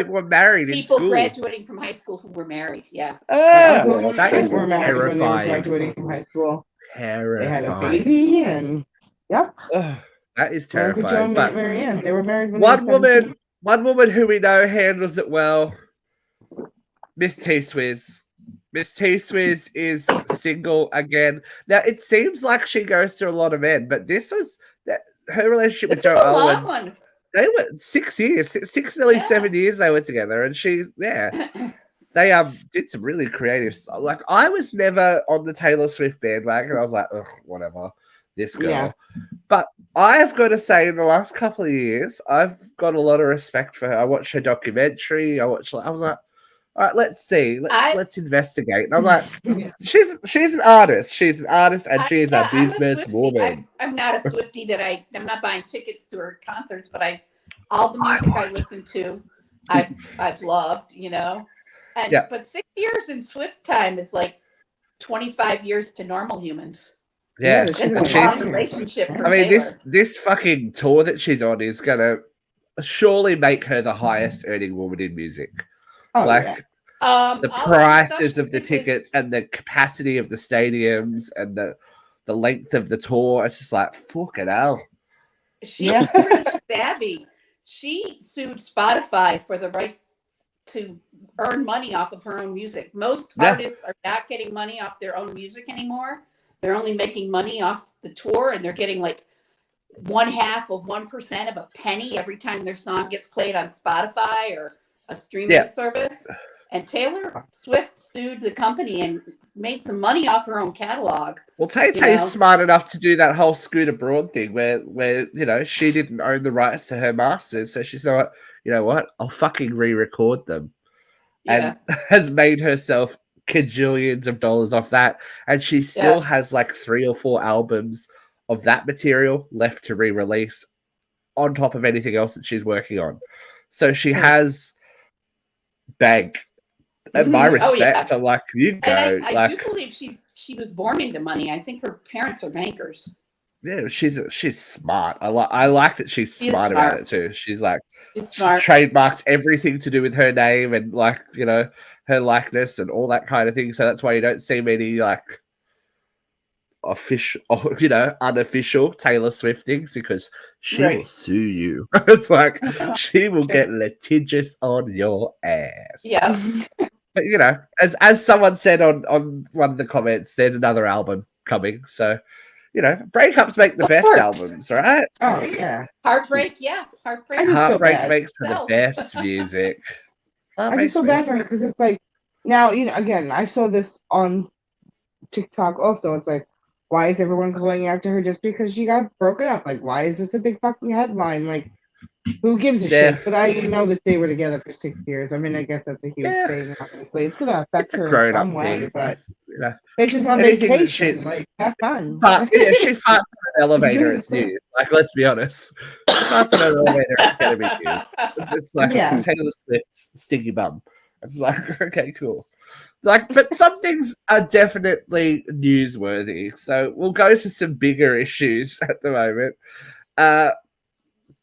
were married in school.
People graduating from high school who were married. Yeah.
That is terrifying.
Graduating from high school.
Terrifying.
They had a baby and
that is terrifying. But
Marianne, they were married when
one woman who we know handles it well. Miss T-Swizz. Miss T-Swizz is single again. Now, it seems like she goes through a lot of men, but her relationship with Joe Alwyn, they were 6 years, nearly 7 years they were together, and they did some really creative stuff. Like, I was never on the Taylor Swift bandwagon. I was like, ugh, whatever, this girl. Yeah. But I've got to say, in the last couple of years, I've got a lot of respect for her. I watched her documentary. I was like, all right, let's see. Let's investigate. And I'm like, she's an artist. She's an artist, and she's a businesswoman.
I'm not a Swiftie I'm not buying tickets to her concerts, but all the music I listen to, I've loved, But 6 years in Swift time is like 25 years to normal humans.
Yeah,
it's a long relationship. For
Taylor. This fucking tour that she's on is gonna surely make her the highest earning woman in music. The prices of the tickets and the capacity of the stadiums and the length of the tour. It's just like, fucking hell.
She's pretty savvy. She sued Spotify for the rights to earn money off of her own music. Most artists are not getting money off their own music anymore. They're only making money off the tour, and they're getting like 0.5% of 1% of a penny every time their song gets played on Spotify or a streaming service. And Taylor Swift sued the company and made some money off her own catalog.
Well, Tay-Tay's smart enough to do that whole Scooter Braun thing where she didn't own the rights to her masters, so she's like, you know what, I'll fucking re-record them. And has made herself cajillions of dollars off that. And she still has like 3 or 4 albums of that material left to re-release on top of anything else that she's working on. So she has bank. And my respect, I'm like, you go.
And I do believe she was born into money. I think her parents are bankers.
Yeah, she's smart. I like that she's smart about it too. She's trademarked everything to do with her name and her likeness and all that kind of thing. So that's why you don't see many official, unofficial Taylor Swift things, because she will sue you. It's like she will get litigious on your ass.
Yeah.
But as someone said on one of the comments, there's another album coming. So, breakups make the best albums, right?
Oh yeah.
Heartbreak
makes for the best music.
I just feel bad for her because it's like now, again, I saw this on TikTok also. It's like, why is everyone going after her just because she got broken up? Like, why is this a big fucking headline? Like, who gives a shit? But I know that they were together for 6 years. I mean, I guess that's a huge thing. Obviously, it's gonna affect her in some way. But bitches on vacation, like, have fun.
But she farts on an elevator. It's news. Like, let's be honest. She farts on an elevator. It's gonna be news. It's like Taylor Swift's stinky bum. It's like, okay, cool. But some things are definitely newsworthy. So we'll go to some bigger issues at the moment.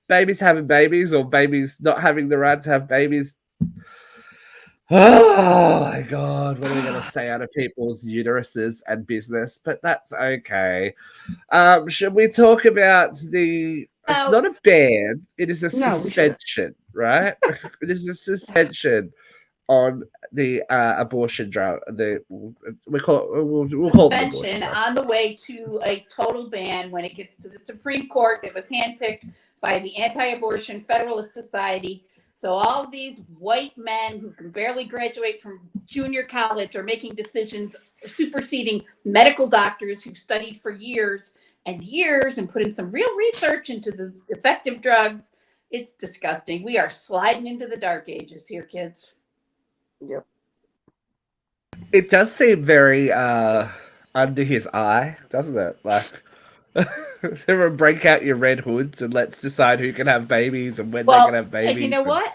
Babies having babies or babies not having the right to have babies. Oh my god, what are we going to say out of people's uteruses and business? But that's okay. Should we talk about the? It's not a ban; it is a suspension, right? It is a suspension on the abortion drug. We'll call it
suspension on the way to a total ban when it gets to the Supreme Court. It was handpicked by the Anti-Abortion Federalist Society. So all of these white men who can barely graduate from junior college are making decisions superseding medical doctors who've studied for years and years and put in some real research into the effective drugs. It's disgusting. We are sliding into the dark ages here, kids.
Yep.
It does seem very under his eye, doesn't it? Like, break out your red hoods and let's decide who can have babies and when they can have babies.
And you know what?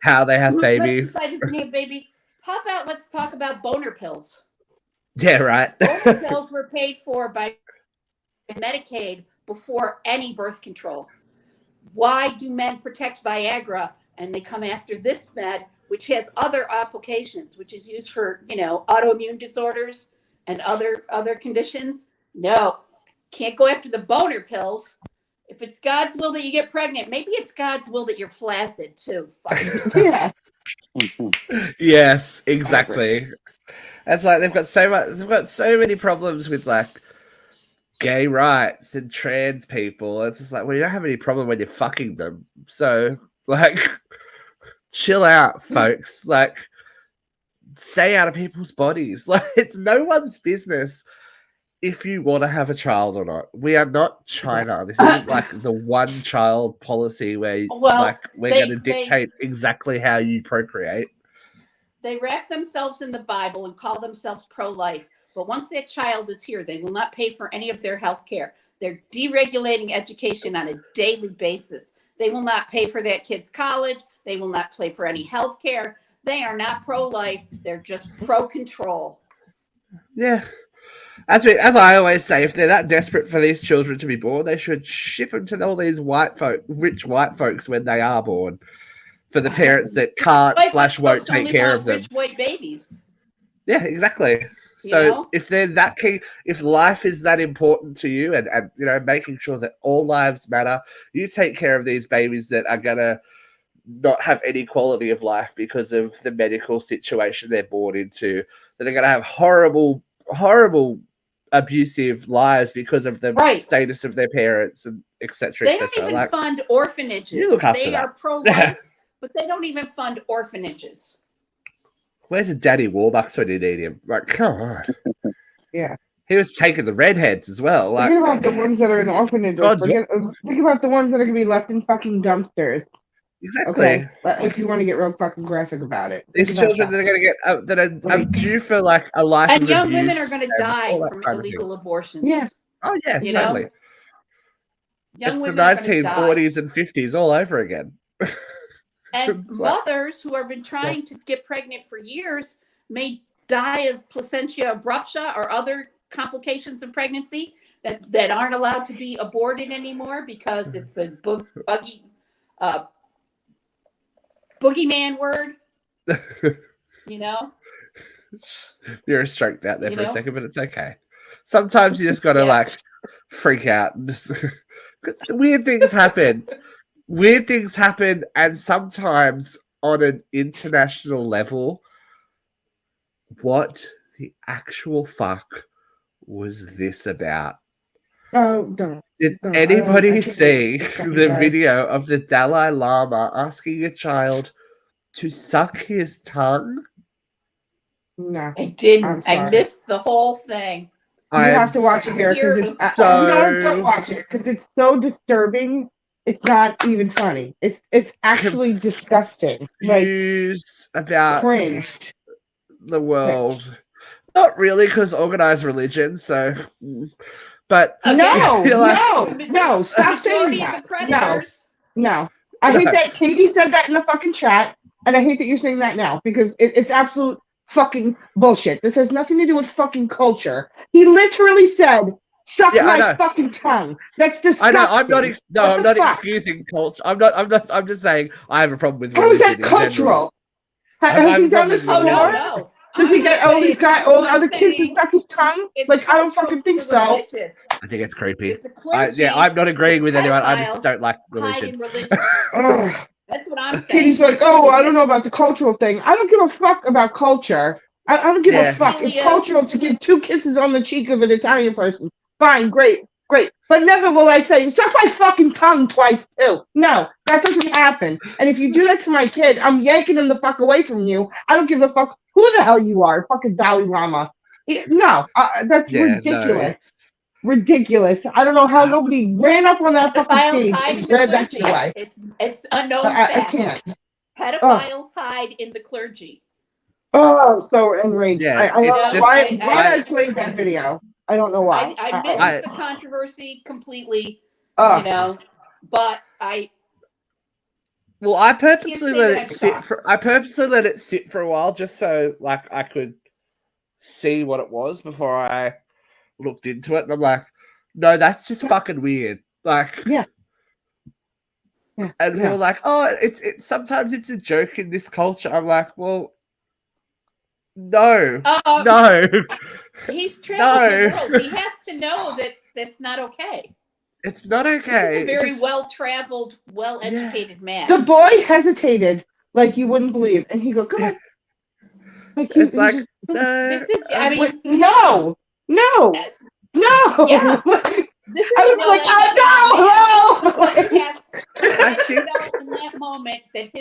How they have babies.
Let's decide who can have babies. How about let's talk about boner pills?
Yeah, right.
Boner pills were paid for by Medicaid before any birth control. Why do men protect Viagra and they come after this med, which has other applications, which is used for, autoimmune disorders and other conditions? No, can't go after the boner pills. If it's God's will that you get pregnant, maybe it's God's will that you're flaccid too.
Yeah.
Yes, exactly. It's like they've got so many problems with like gay rights and trans people. It's just like, well, you don't have any problem when you're fucking them. So like, chill out, folks. Like, stay out of people's bodies. Like, it's no one's business if you want to have a child or not. We are not China. This isn't like the one child policy where we're going to dictate exactly how you procreate.
They wrap themselves in the Bible and call themselves pro-life. But once that child is here, they will not pay for any of their health care. They're deregulating education on a daily basis. They will not pay for that kid's college. They will not pay for any health care. They are not pro-life. They're just pro-control.
Yeah. As I always say, if they're that desperate for these children to be born, they should ship them to all these rich white folks when they are born. For the parents that can't / won't take care of them.
Rich white babies.
Yeah, exactly. So if they're that key, if life is that important to you, and making sure that all lives matter, you take care of these babies that are gonna not have any quality of life because of the medical situation they're born into. That are gonna have horrible abusive lives because of the status of their parents and etc.
They don't even fund orphanages.
You look after
they are pro-life, but they don't even fund orphanages.
Where's a Daddy Warbucks when you need him? Like, come on.
Yeah.
He was taking the redheads as well. Like,
think about the ones that are in orphanages. Think about the ones that are going to be left in fucking dumpsters.
Exactly.
Okay. If you want to get real fucking graphic about it.
These children that are going to get that are due for like a life
and
of
young
abuse
women are going to die from illegal abortions.
Yeah.
Oh yeah, totally. It's the 1940s and 50s all over again.
And mothers who have been trying to get pregnant for years may die of placentia abrupta or other complications of pregnancy that aren't allowed to be aborted anymore because it's a boogeyman word.
You're stroked out there for a second, but it's okay. Sometimes you just got to like freak out because weird things happen. Weird things happen, and sometimes on an international level, what the actual fuck was this about?
Oh, don't.
Did anybody see the video of the Dalai Lama asking a child to suck his tongue?
No.
I didn't. I missed the whole thing.
You have to watch it here because it's don't watch it because it's so disturbing. It's not even funny. It's actually disgusting.
Confused about
cringed.
The world. Cringed. Not really, because organized religion. So, but
no. Stop saying that. No. I hate that Katie said that in the fucking chat, and I hate that you're saying that now because it's absolute fucking bullshit. This has nothing to do with fucking culture. He literally said, "Suck my fucking tongue." That's disgusting.
I know. I'm not excusing culture. I'm just saying I have a problem with
religion. How is that cultural? Has he done this
probably
before?
wrong.
No.
Does he get all these guys, all the other kids to suck his tongue?
It's
Like, I don't
cultural
fucking think
to
so.
religious.
I think it's creepy.
If the clergy,
I'm not agreeing with anyone. I just
pedophiles
don't like
hide
religion.
in religion.
Ugh.
That's what I'm saying.
Katie's like, oh, I don't know about the cultural thing. I don't give a fuck about culture. I don't give a fuck. It's cultural to give 2 kisses on the cheek of an Italian person. Fine, great. But never will I say, suck my fucking tongue twice, too. No, that doesn't happen. And if you do that to my kid, I'm yanking him the fuck away from you. I don't give a fuck who the hell you are, fucking Dalai Lama. No, that's ridiculous. Ridiculous. I don't know how nobody ran up on that fucking stage and grabbed that shit away.
It's unknown
I
fact.
can't.
Pedophiles hide in the clergy.
Oh, so enraged.
Yeah,
I don't
it's
know
just-
why I played that video. I don't know why.
I missed the controversy completely,
Oh.
you know, but
Well, I purposely
Can't say
let
that
it
I'm
sit
shocked.
for. I purposely let it sit for a while, just so like I could see what it was before I looked into it. And I'm like, no, that's just fucking weird. Like,
Yeah.
And people are like, oh, it's sometimes it's a joke in this culture. I'm like, well, no, no,
he's traveled
No.
the world. He has to know that that's not okay.
it's not okay.
He's a very
Just-
well-traveled, well-educated man.
The boy hesitated like you wouldn't believe, and he go, "Come on." Like he,
It's
he
like,
just,
This is, I mean,
wait, no.
Yeah. this is
I was like, oh no,
But he has
I
to
think-
know in that moment that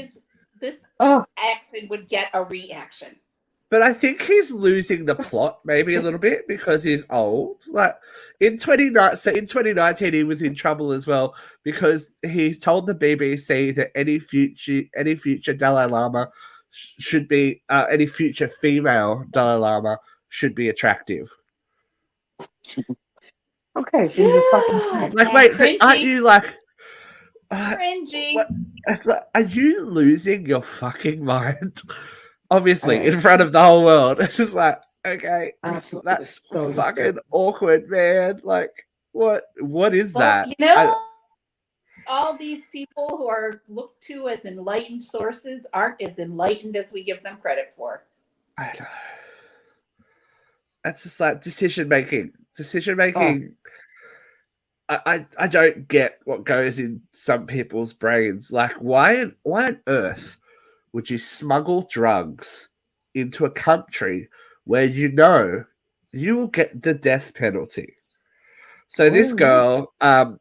this
Oh.
action would get a reaction.
But I think he's losing the plot maybe a little bit because he's old. Like in 2019, he was in trouble as well because he told the BBC that any future Dalai Lama should be any future female Dalai Lama should be attractive.
Okay, so he's a fucking
Like,
And
wait,
cringy.
aren't you like?
Cringy.
What? It's like, are you losing your fucking mind? Obviously,
Okay.
in front of the whole world. It's just like, okay,
absolutely.
that's
so
fucking
disturbing.
awkward, man. Like, what is
Well,
that?
you know, all these people who are looked to as enlightened sources aren't as enlightened as we give them credit for.
I know. That's just like decision making. I don't get what goes in some people's brains. Like, why on earth would you smuggle drugs into a country where you know you will get the death penalty? So this girl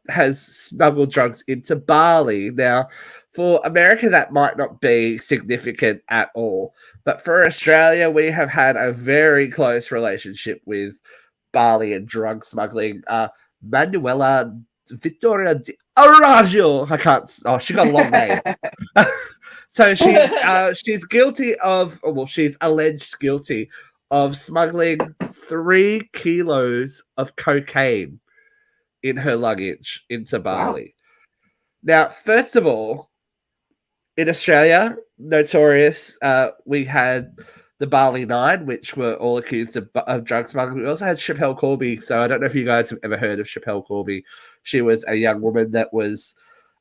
has smuggled drugs into Bali. Now, for America, that might not be significant at all. But for Australia, we have had a very close relationship with Bali and drug smuggling. Manuela Victoria de Arajo. I can't. Oh, she got a long name. So she's guilty of. Well, she's alleged guilty of smuggling 3 kilos of cocaine in her luggage into Bali. Now, first of all, in Australia, notorious, we had the Bali Nine, which were all accused of drug smuggling. We also had Chappelle Corby. So I don't know if you guys have ever heard of Chappelle Corby. She was a young woman that was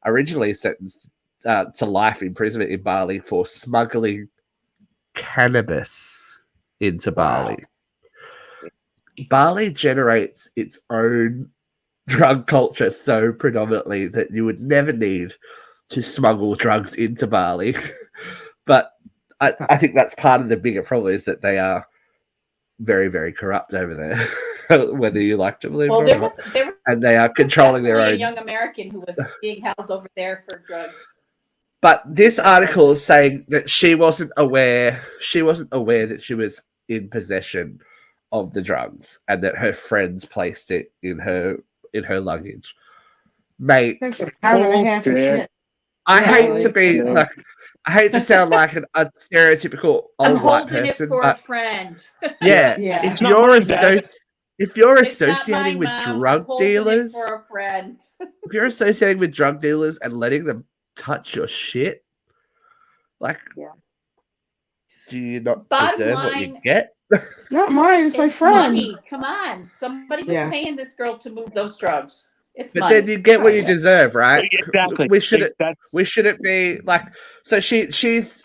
originally sentenced to life imprisonment in Bali for smuggling cannabis into Bali. Bali generates its own drug culture so predominantly that you would never need to smuggle drugs into Bali. But I think that's part of the bigger problem is that they are very, very corrupt over there, whether you like to believe it or not. And they are controlling their own.
A young American who was being held over there for drugs.
But this article is saying that she wasn't aware that she was in possession of the drugs and that her friends placed it in her luggage. Mate, I hate to be like, I hate to sound like a stereotypical
I'm
old white
holding
person,
it for
but
a friend.
yeah,
Yeah.
if
It's not
you're
my dad.
if you're
It's not
associating
mine,
with
Mom.
drug
I'm holding it
dealers,
for a friend.
if you're associating with drug dealers and letting them touch your shit, like,
Yeah.
do you not
Bottom
deserve what you
line,
get?
It's not mine. It's my
It's
friend.
money. Come on. Somebody was
Yeah.
paying this girl to move those drugs. It's
But
money.
then you get what you
Yeah.
deserve, right?
Exactly.
We shouldn't.
That's
We shouldn't be like. So she's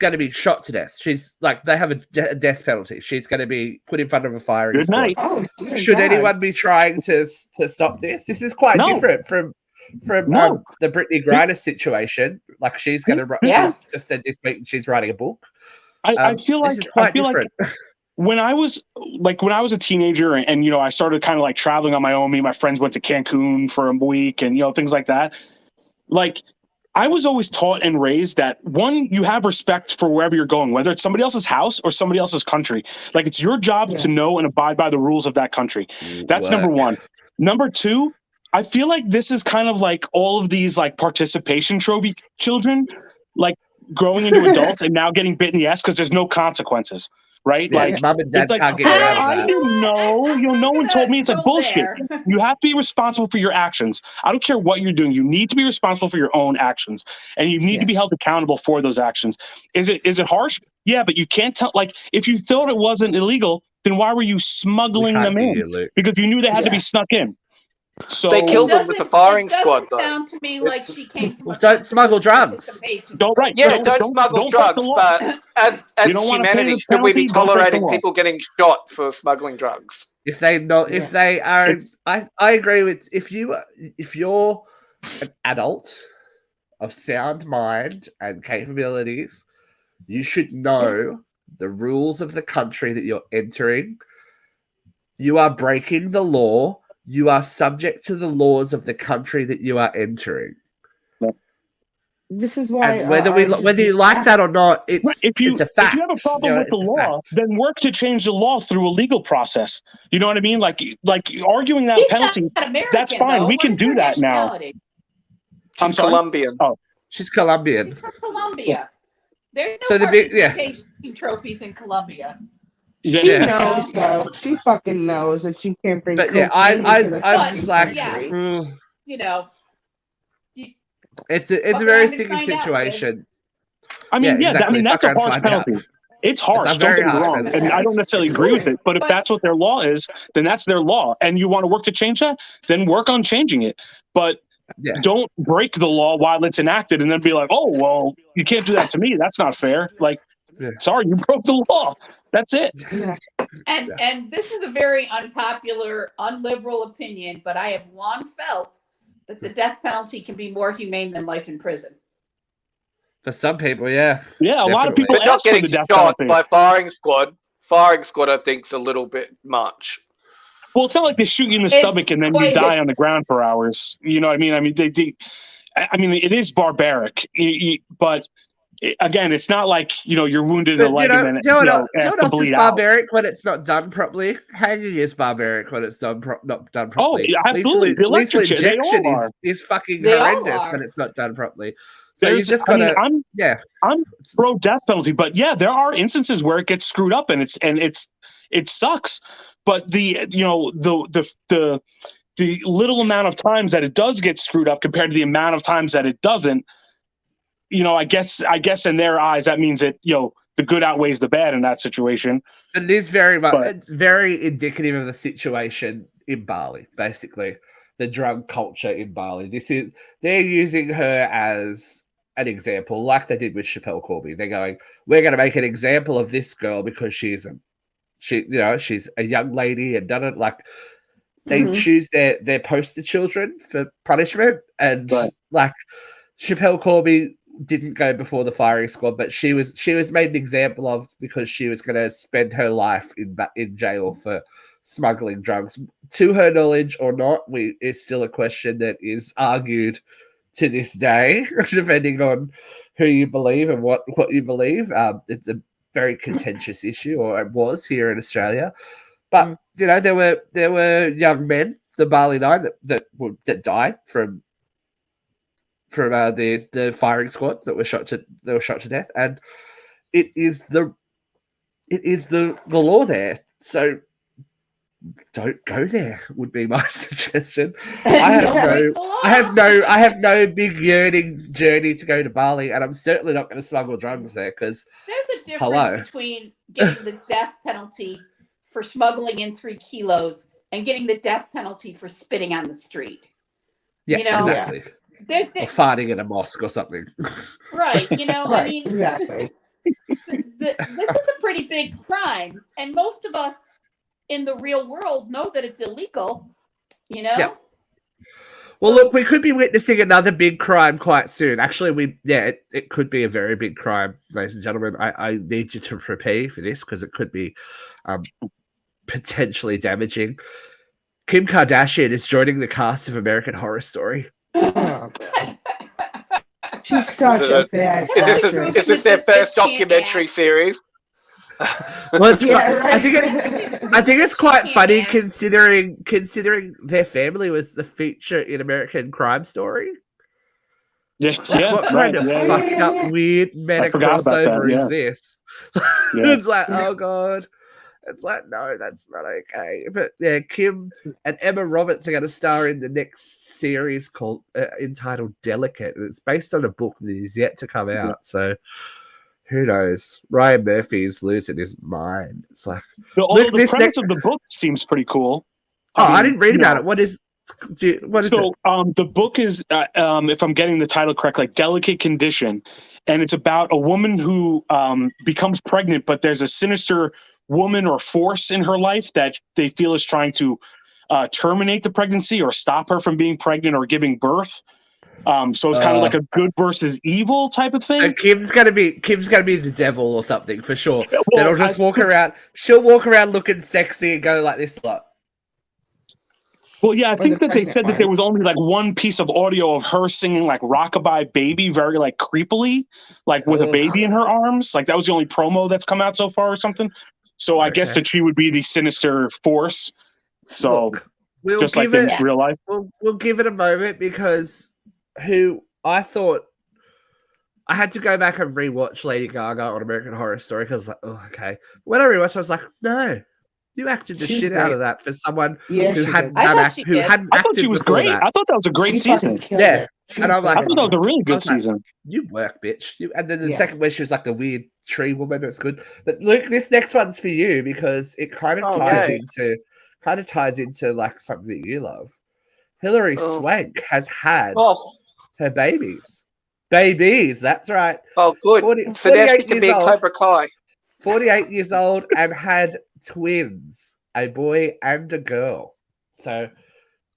going to be shot to death. She's like, they have a death penalty. She's going to be put in front of a firing
Good
squad.
night.
Oh, dear
Should
God.
anyone be trying to stop this? This is quite
No.
different from
No.
the Brittany Griner situation. Like, she's going to
Yeah.
just said this week she's writing a book.
I feel like
this is quite different.
When I was a teenager and I started kind of like traveling on my own. Me and my friends went to Cancun for a week and things like that. Like, I was always taught and raised that, one, you have respect for wherever you're going, whether it's somebody else's house or somebody else's country. Like, it's your job to know and abide by the rules of that country. That's number one. Number two, I feel like this is kind of like all of these like participation trophy children, like growing into adults and now getting bit in the ass because there's no consequences. Right?
Yeah,
like,
mum and dad
it's like,
can't get you out of
I
that.
didn't know. No one told me. It's like
Go
bullshit.
there.
You have to be responsible for your actions. I don't care what you're doing. You need to be responsible for your own actions, and you need to be held accountable for those actions. Is it harsh? Yeah, but you can't tell. Like, if you thought it wasn't illegal, then why were you smuggling them in? Because you knew they had to be snuck in. So
They killed them with a firing squad, though.
It doesn't sound to me like she came from a
Don't smuggle drugs.
Don't
Don't smuggle drugs, but as humanity, should we be tolerating people getting shot for smuggling drugs?
If they are, I agree with if you're an adult of sound mind and capabilities, you should know the rules of the country that you're entering. You are breaking the law. You are subject to the laws of the country that you are entering.
This is why
and whether you like that or not, it's a fact.
If you have a problem with the law, then work to change the law through a legal process. You know what I mean? Like arguing that penalty. That's fine.
Though.
We can do that now.
She's Colombian.
Oh,
she's Colombian.
She's from Colombia. There's no
so the
big trophies in Colombia.
She knows, though. She fucking knows that she can't bring.
But I'm just like, it's a very sticky situation.
I mean, that's a harsh penalty. It's harsh. Don't get me wrong, and I don't necessarily agree with it. But if that's what their law is, then that's their law. And you want to work to change that, then work on changing it. But don't break the law while it's enacted, and then be like, "Oh, well, you can't do that to me. That's not fair." Like, sorry, you broke the law. That's it.
And this is a very unpopular, unliberal opinion, but I have long felt that the death penalty can be more humane than life in prison.
For some people, yeah.
Yeah, a lot of people
but not getting
the death
shot
penalty.
by firing squad. Firing squad, I think, is a little bit much.
Well, it's not like they shoot you in the stomach and then you die on the ground for hours. You know what I mean? I mean, it is barbaric, but again, it's not like you're wounded in the leg and then
it's barbaric when it's not done properly. Hanging is barbaric when it's not done properly.
Oh, absolutely. The
lethal
injection
is fucking horrendous when it's not done properly. So you just gotta.
I'm pro death penalty, but there are instances where it gets screwed up and it sucks. But the little amount of times that it does get screwed up compared to the amount of times that it doesn't. I guess in their eyes that means that the good outweighs the bad in that situation.
It is very much. It's very indicative of the situation in Bali. Basically, the drug culture in Bali. They're using her as an example, like they did with Chappelle Corby. They're going, "We're going to make an example of this girl because she's a young lady and done it." Like they choose their poster children for punishment, and like Chappelle Corby didn't go before the firing squad, but she was made an example of because she was going to spend her life in jail for smuggling drugs. To her knowledge or not, it's still a question that is argued to this day, depending on who you believe and what you believe. It's a very contentious issue, or it was here in Australia. But there were young men, the Bali Nine, that died from the firing squad that were shot to death, and it is the law there. So don't go there would be my suggestion. I have no big yearning journey to go to Bali, and I'm certainly not going to smuggle drugs there because
there's a difference between getting the death penalty for smuggling in 3 kilos and getting the death penalty for spitting on the street.
Yeah, exactly. Or farting in a mosque or something.
Right. I mean,
exactly.
this is a pretty big crime, and most of us in the real world know that it's illegal. You know.
Yeah. Well, look, we could be witnessing another big crime quite soon. Actually, it could be a very big crime, ladies and gentlemen. I need you to prepare for this because it could be potentially damaging. Kim Kardashian is joining the cast of American Horror Story.
Oh, she's such a bad actress.
Is this their first documentary series?
Well, it's
Yeah, right.
I think it's quite funny considering their family was the feature in American Crime Story.
Yeah,
What kind of fucked up weird meta crossover is this? It's like, oh god. It's like, no, that's not okay. But yeah, Kim and Emma Roberts are going to star in the next series called entitled Delicate, and it's based on a book that is yet to come out. So who knows? Ryan Murphy's losing his mind. It's like,
the premise of the book seems pretty cool.
I didn't read about it. What is it?
The book is, if I'm getting the title correct, like Delicate Condition, and it's about a woman who becomes pregnant, but there's a sinister woman or force in her life that they feel is trying to terminate the pregnancy or stop her from being pregnant or giving birth. So it's kind of like a good versus evil type of thing.
Kim's gonna be the devil or something for sure. Well, then I'll just walk around. She'll walk around looking sexy and go like this lot.
Well, yeah, I think that they said that there was only like one piece of audio of her singing like Rockabye Baby very like creepily, like with a baby in her arms. Like that was the only promo that's come out so far or something. So I guess that she would be the sinister force. So
Look,
just like in real life.
We'll give it a moment because I thought I had to go back and rewatch Lady Gaga on American Horror Story because I was like, oh, okay. When I rewatched, I was like, no, you acted the shit out of that for someone who hadn't acted.
I thought she was great. I thought that was a great season.
Yeah. And I'm like,
I thought that was a really good season.
You work, bitch. And then the second one, she was like the weird tree woman. It's good. But Luke, this next one's for you because it kind of ties into like something that you love. Hilary Swank has had her babies. Babies, that's right.
Oh, good. So now she can be a Cobra Kai.
48 years old and had twins, a boy and a girl. So,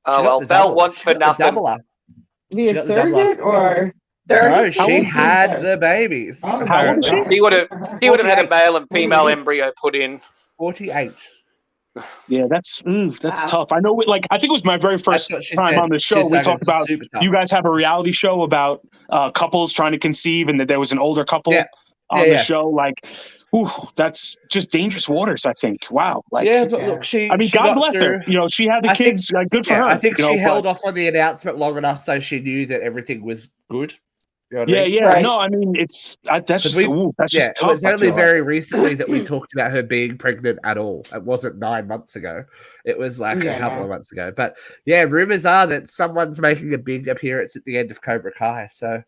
they'll want for nothing.
Be a surrogate or?
No, she had the babies.
How old is she?
He would have had a male and female embryo put in.
48.
Yeah, that's tough. I know. I think it was my very first time on the show. We talked about you guys have a reality show about couples trying to conceive, and that there was an older couple on the show. Like, that's just dangerous waters. I think. Wow. But
look,
God bless her. You know, she had the kids. Good for her.
I think she held off on the announcement long enough so she knew that everything was good. You know what I mean?
Right.
No, I mean that's just tough.
It was only very recently that we talked about her being pregnant at all. It wasn't 9 months ago. It was like a couple of months ago. But yeah, rumors are that someone's making a big appearance at the end of Cobra Kai. So,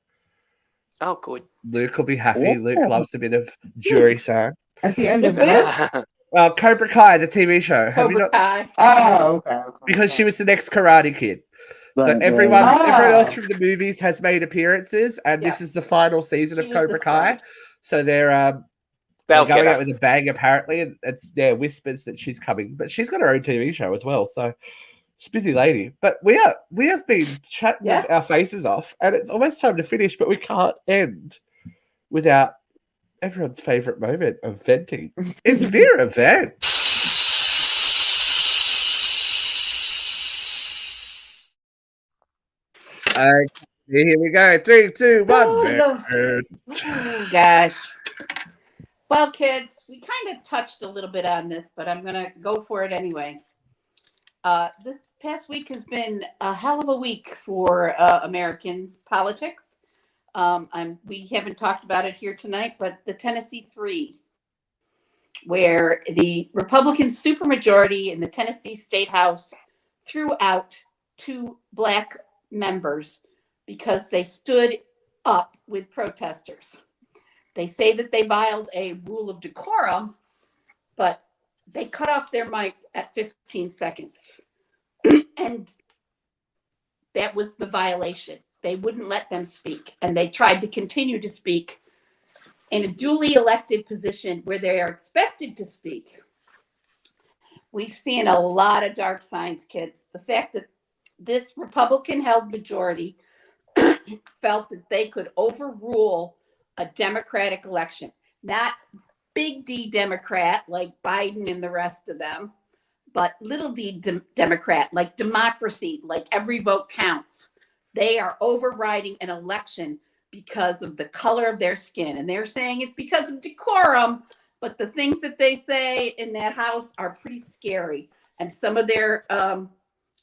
good.
Luke will be happy. Luke loves a bit of jury sound.
At the end of what?
Cobra Kai, the TV show.
Cobra Kai.
Oh, okay.
Because she was the next Karate Kid. So everyone else from the movies has made appearances, and this is the final season of Cobra Kai. So they're going out with a bang apparently, and it's whispers that she's coming, but she's got her own TV show as well. So she's a busy lady. But we have been chatting with our faces off, and it's almost time to finish, but we can't end without everyone's favorite moment of venting. It's Vera Vent. Here we go. 3, 2, 1.
Oh, gosh. Well, kids, we kind of touched a little bit on this, but I'm going to go for it anyway. This past week has been a hell of a week for Americans' politics. We haven't talked about it here tonight, but the Tennessee 3, where the Republican supermajority in the Tennessee State House threw out 2 Black members because they stood up with protesters. They say that they violated a rule of decorum, but they cut off their mic at 15 seconds. And that was the violation. They wouldn't let them speak, and they tried to continue to speak in a duly elected position where they are expected to speak. We've seen a lot of dark signs, kids. The fact that this Republican-held majority felt that they could overrule a Democratic election, not big D Democrat like Biden and the rest of them, but little d Democrat, like democracy, like every vote counts. They are overriding an election because of the color of their skin. And they're saying it's because of decorum, but the things that they say in that house are pretty scary. And some of their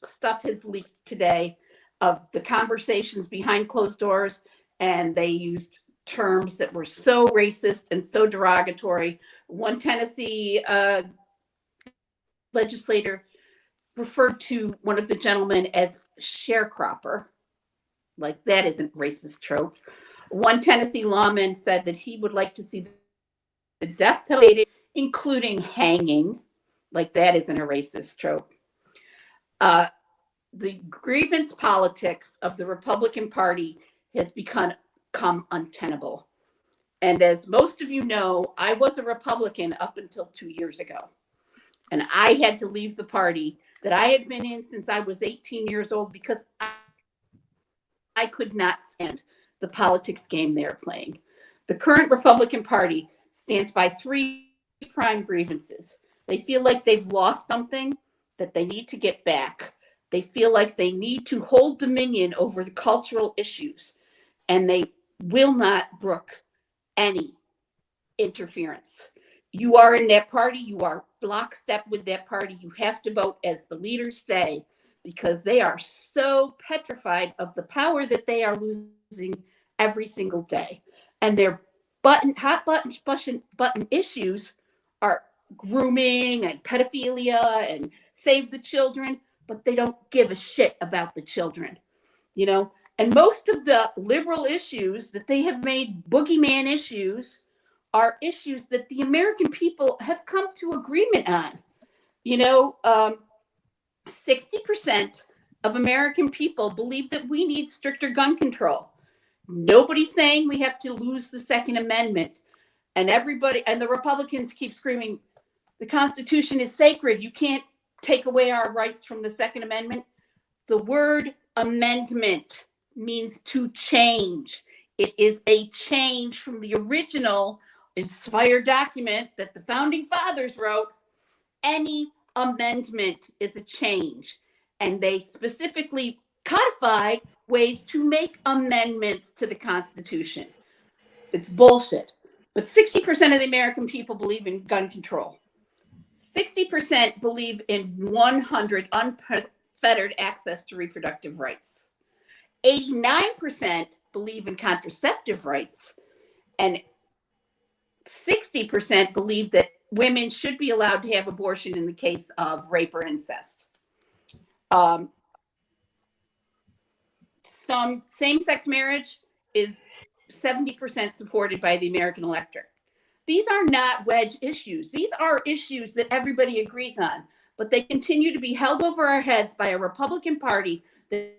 stuff has leaked today of the conversations behind closed doors. And they used terms that were so racist and so derogatory. One Tennessee legislator referred to one of the gentlemen as sharecropper. Like, that isn't racist trope. One Tennessee lawman said that he would like to see the death penalty, including hanging. Like, that isn't a racist trope. The grievance politics of the Republican Party has become untenable. And as most of you know, I was a Republican up until 2 years ago. And I had to leave the party that I had been in since I was 18 years old because I could not stand the politics game they're playing. The current Republican Party stands by three prime grievances. They feel like they've lost something that they need to get back. They feel like they need to hold dominion over the cultural issues, and they will not brook any interference. You are in that party. You are lockstep with that party. You have to vote as the leaders say, because they are so petrified of the power that they are losing every single day. And their hot button issues are grooming and pedophilia and save the children, but they don't give a shit about the children, you know? And most of the liberal issues that they have made boogeyman issues are issues that the American people have come to agreement on. You know, 60% of American people believe that we need stricter gun control. Nobody's saying we have to lose the Second Amendment. And everybody, and the Republicans keep screaming, the Constitution is sacred. You can't take away our rights from the Second Amendment. The word amendment means to change. It is a change from the original inspired document that the founding fathers wrote. Any amendment is a change. And they specifically codified ways to make amendments to the Constitution. It's bullshit. But 60% of the American people believe in gun control. 60% believe in 100 unfettered access to reproductive rights. 89% believe in contraceptive rights. And 60% believe that women should be allowed to have abortion in the case of rape or incest. Some same-sex marriage is 70% supported by the American electorate. These are not wedge issues. These are issues that everybody agrees on, but they continue to be held over our heads by a Republican Party that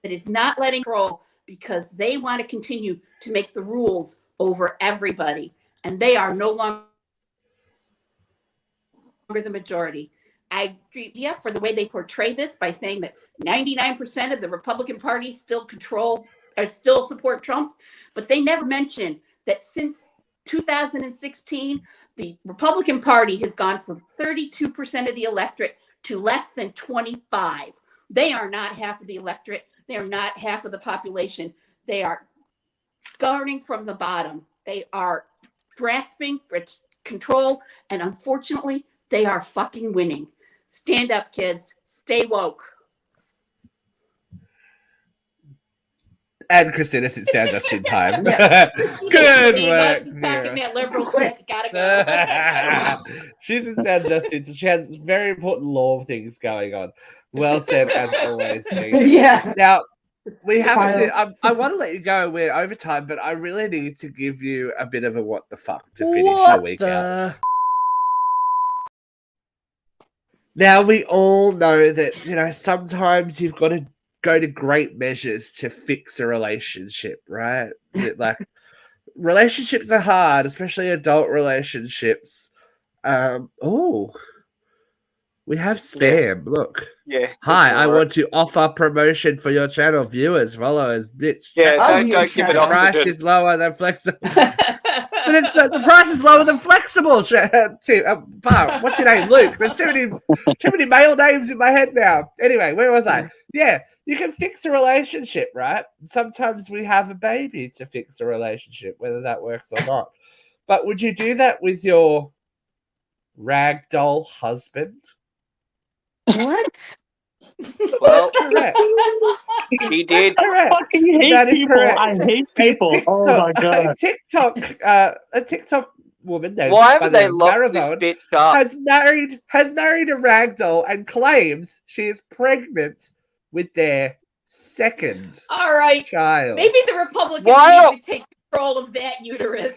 is not letting roll because they want to continue to make the rules over everybody, and they are no longer the majority. I agree, yeah, for the way they portray this by saying that 99% of the Republican Party still support Trump, but they never mention that since 2016, the Republican Party has gone from 32% of the electorate to less than 25. They are not half of the electorate. They are not half of the population. They are starting from the bottom. They are grasping for its control, and unfortunately, they are fucking winning. Stand up, kids. Stay woke.
And Christina sits down just in time.
Yeah.
Good work.
Talking
Vera.
that liberal shit. Gotta go.
She sits down just in time. She has very important law things going on. Well said, as always.
Yeah.
Now, we have
Kyle.
to. I want to let you go. We're over time, but I really need to give you a bit of a what the fuck to finish the week out. Now, we all know that, you know, sometimes you've got to go to great measures to fix a relationship, right? Like, relationships are hard, especially adult relationships. We have spam. Look.
Yeah.
Hi, I
alright.
want to offer promotion for your channel. Viewers, followers, bitch.
Yeah,
Oh,
don't
you
give it
try.
Price
oxygen.
is lower than flexible. But it's the price is lower than flexible. What's your name, Luke? There's too many male names in my head now. Anyway, where was I? Yeah, you can fix a relationship, right? Sometimes we have a baby to fix a relationship, whether that works or not. But would you do that with your ragdoll husband?
What?
Well,
Correct.
she did.
Correct.
fucking hate
That is
people.
correct.
I hate people. Oh my god.
A TikTok woman named
Why
by
have
the
they
name
locked this
Maravon
bitch up?
has married a ragdoll and claims she is pregnant with their second
All right.
child.
Maybe the Republicans
Why-
need to take control of that uterus.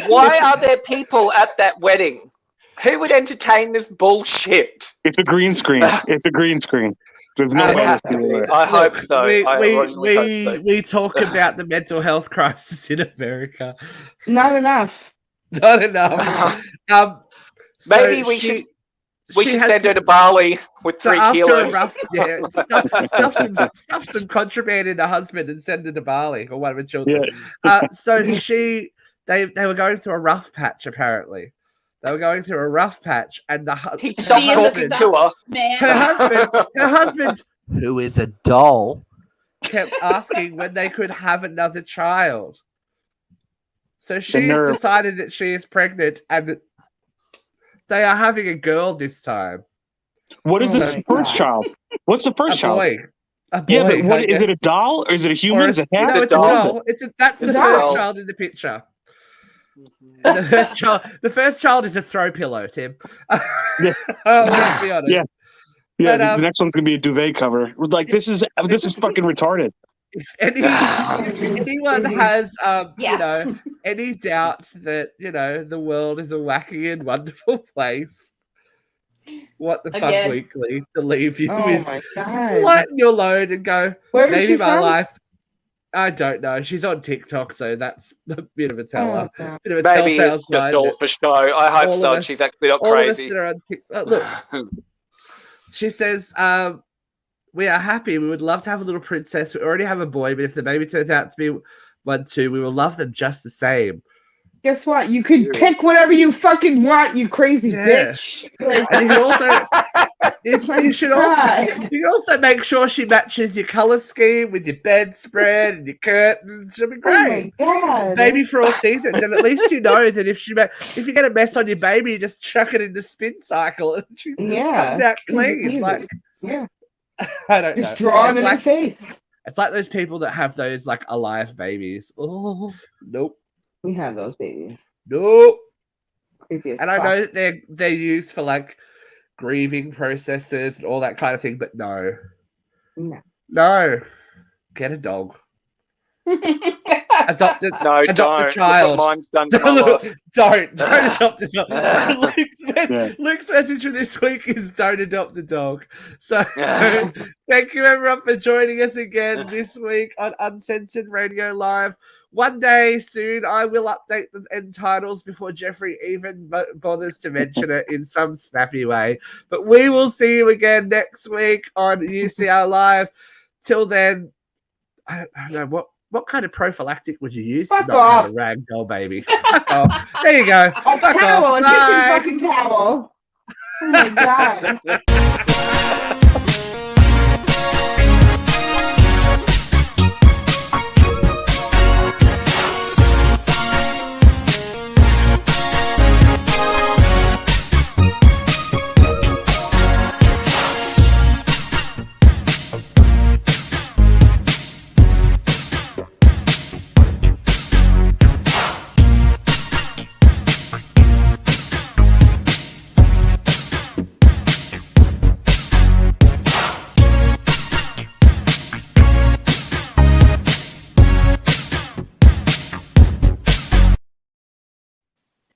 Why are there people at that wedding? Who would entertain this bullshit?
It's a green screen. It's a green screen. There's no
It
way
has
this
to
can
be.
work.
I hope
Look,
so. I really hope so.
we talk about the mental health crisis in America.
Not enough.
Not enough.
Maybe we should send her to Bali with 3
after
kilos.
a rough, stuff some contraband in her husband and send her to Bali or one of her children.
Yeah.
So they were going through a rough patch apparently. They were going through a rough patch, and
He stopped talking to her.
Man.
her husband, who is a doll, kept asking when they could have another child. So she's
nerve.
decided that she is pregnant, and that they are having a girl this time.
What is
Oh
this
my
first
God.
child? What's the first
A
child?
boy. A boy.
Yeah, but what
I
is it? A
guess.
doll or is it a human?
Or
Is it
no,
half?
it's a doll. That's
It's
the
a
first
doll.
child in the picture. The first child is a throw pillow, Tim.
Yeah.
Let's be honest.
Yeah. Yeah,
But,
the next one's gonna be a duvet cover. We're like, this is fucking retarded.
If anyone has
Yeah.
any doubt that the world is a wacky and wonderful place, What the Fuck
Again.
Weekly to leave you
Oh
with,
my
to
god.
lighten your load and go,
Where is
maybe
she
my
from?
life. I don't know. She's on TikTok, so that's a bit of a teller.
Oh, God.
Bit of a
Maybe
telltale
it's just
sign
all
that
for show. I hope
all
so.
of us-
She's actually not
all of us
crazy.
that are on TikTok. Look, she says, we are happy. We would love to have a little princess. We already have a boy, but if the baby turns out to be one too, we will love them just the same.
Guess what? You could
Ew.
pick whatever you fucking want, you crazy
Yeah.
bitch. Like,
And you can also, you should also,
God.
you can also make sure she matches your color scheme with your bedspread and your curtains. She'll be
oh my
great.
god.
Baby for all seasons, and at least you know that if you get a mess on your baby, you just chuck it in the spin cycle and she
Yeah.
comes out
Easy
clean.
peasy.
Like
Yeah.
I don't know.
Just draw
It's
it in
like,
her face.
it's like those people that have those like alive babies. Oh, nope,
We have those babies.
nope.
Creepy as
And I
fuck.
know that they're used for like grieving processes and all that kind of thing, but no, get a dog. Adopt it.
No,
Adopt
don't.
a
Look
child.
what mine's done to my life.
Don't adopt a dog.
Yeah.
Luke's message for this week is don't adopt a dog. So thank you everyone for joining us again this week on Uncensored Radio Live. One day soon I will update the end titles before Jeffrey even bothers to mention it in some snappy way. But we will see you again next week on UCR Live. Till then, I don't know what kind of prophylactic would you use
Fuck
to not have
off.
a ragdoll baby? Fuck off. There you go.
A
Fuck
towel,
off.
a
Bye.
kitchen fucking towel. Oh my god.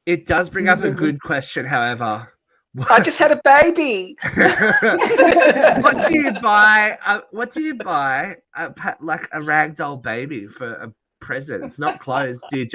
It does bring up a good question, however.
I just had a baby.
What do you buy? Like a ragdoll baby for a present. It's not closed. You just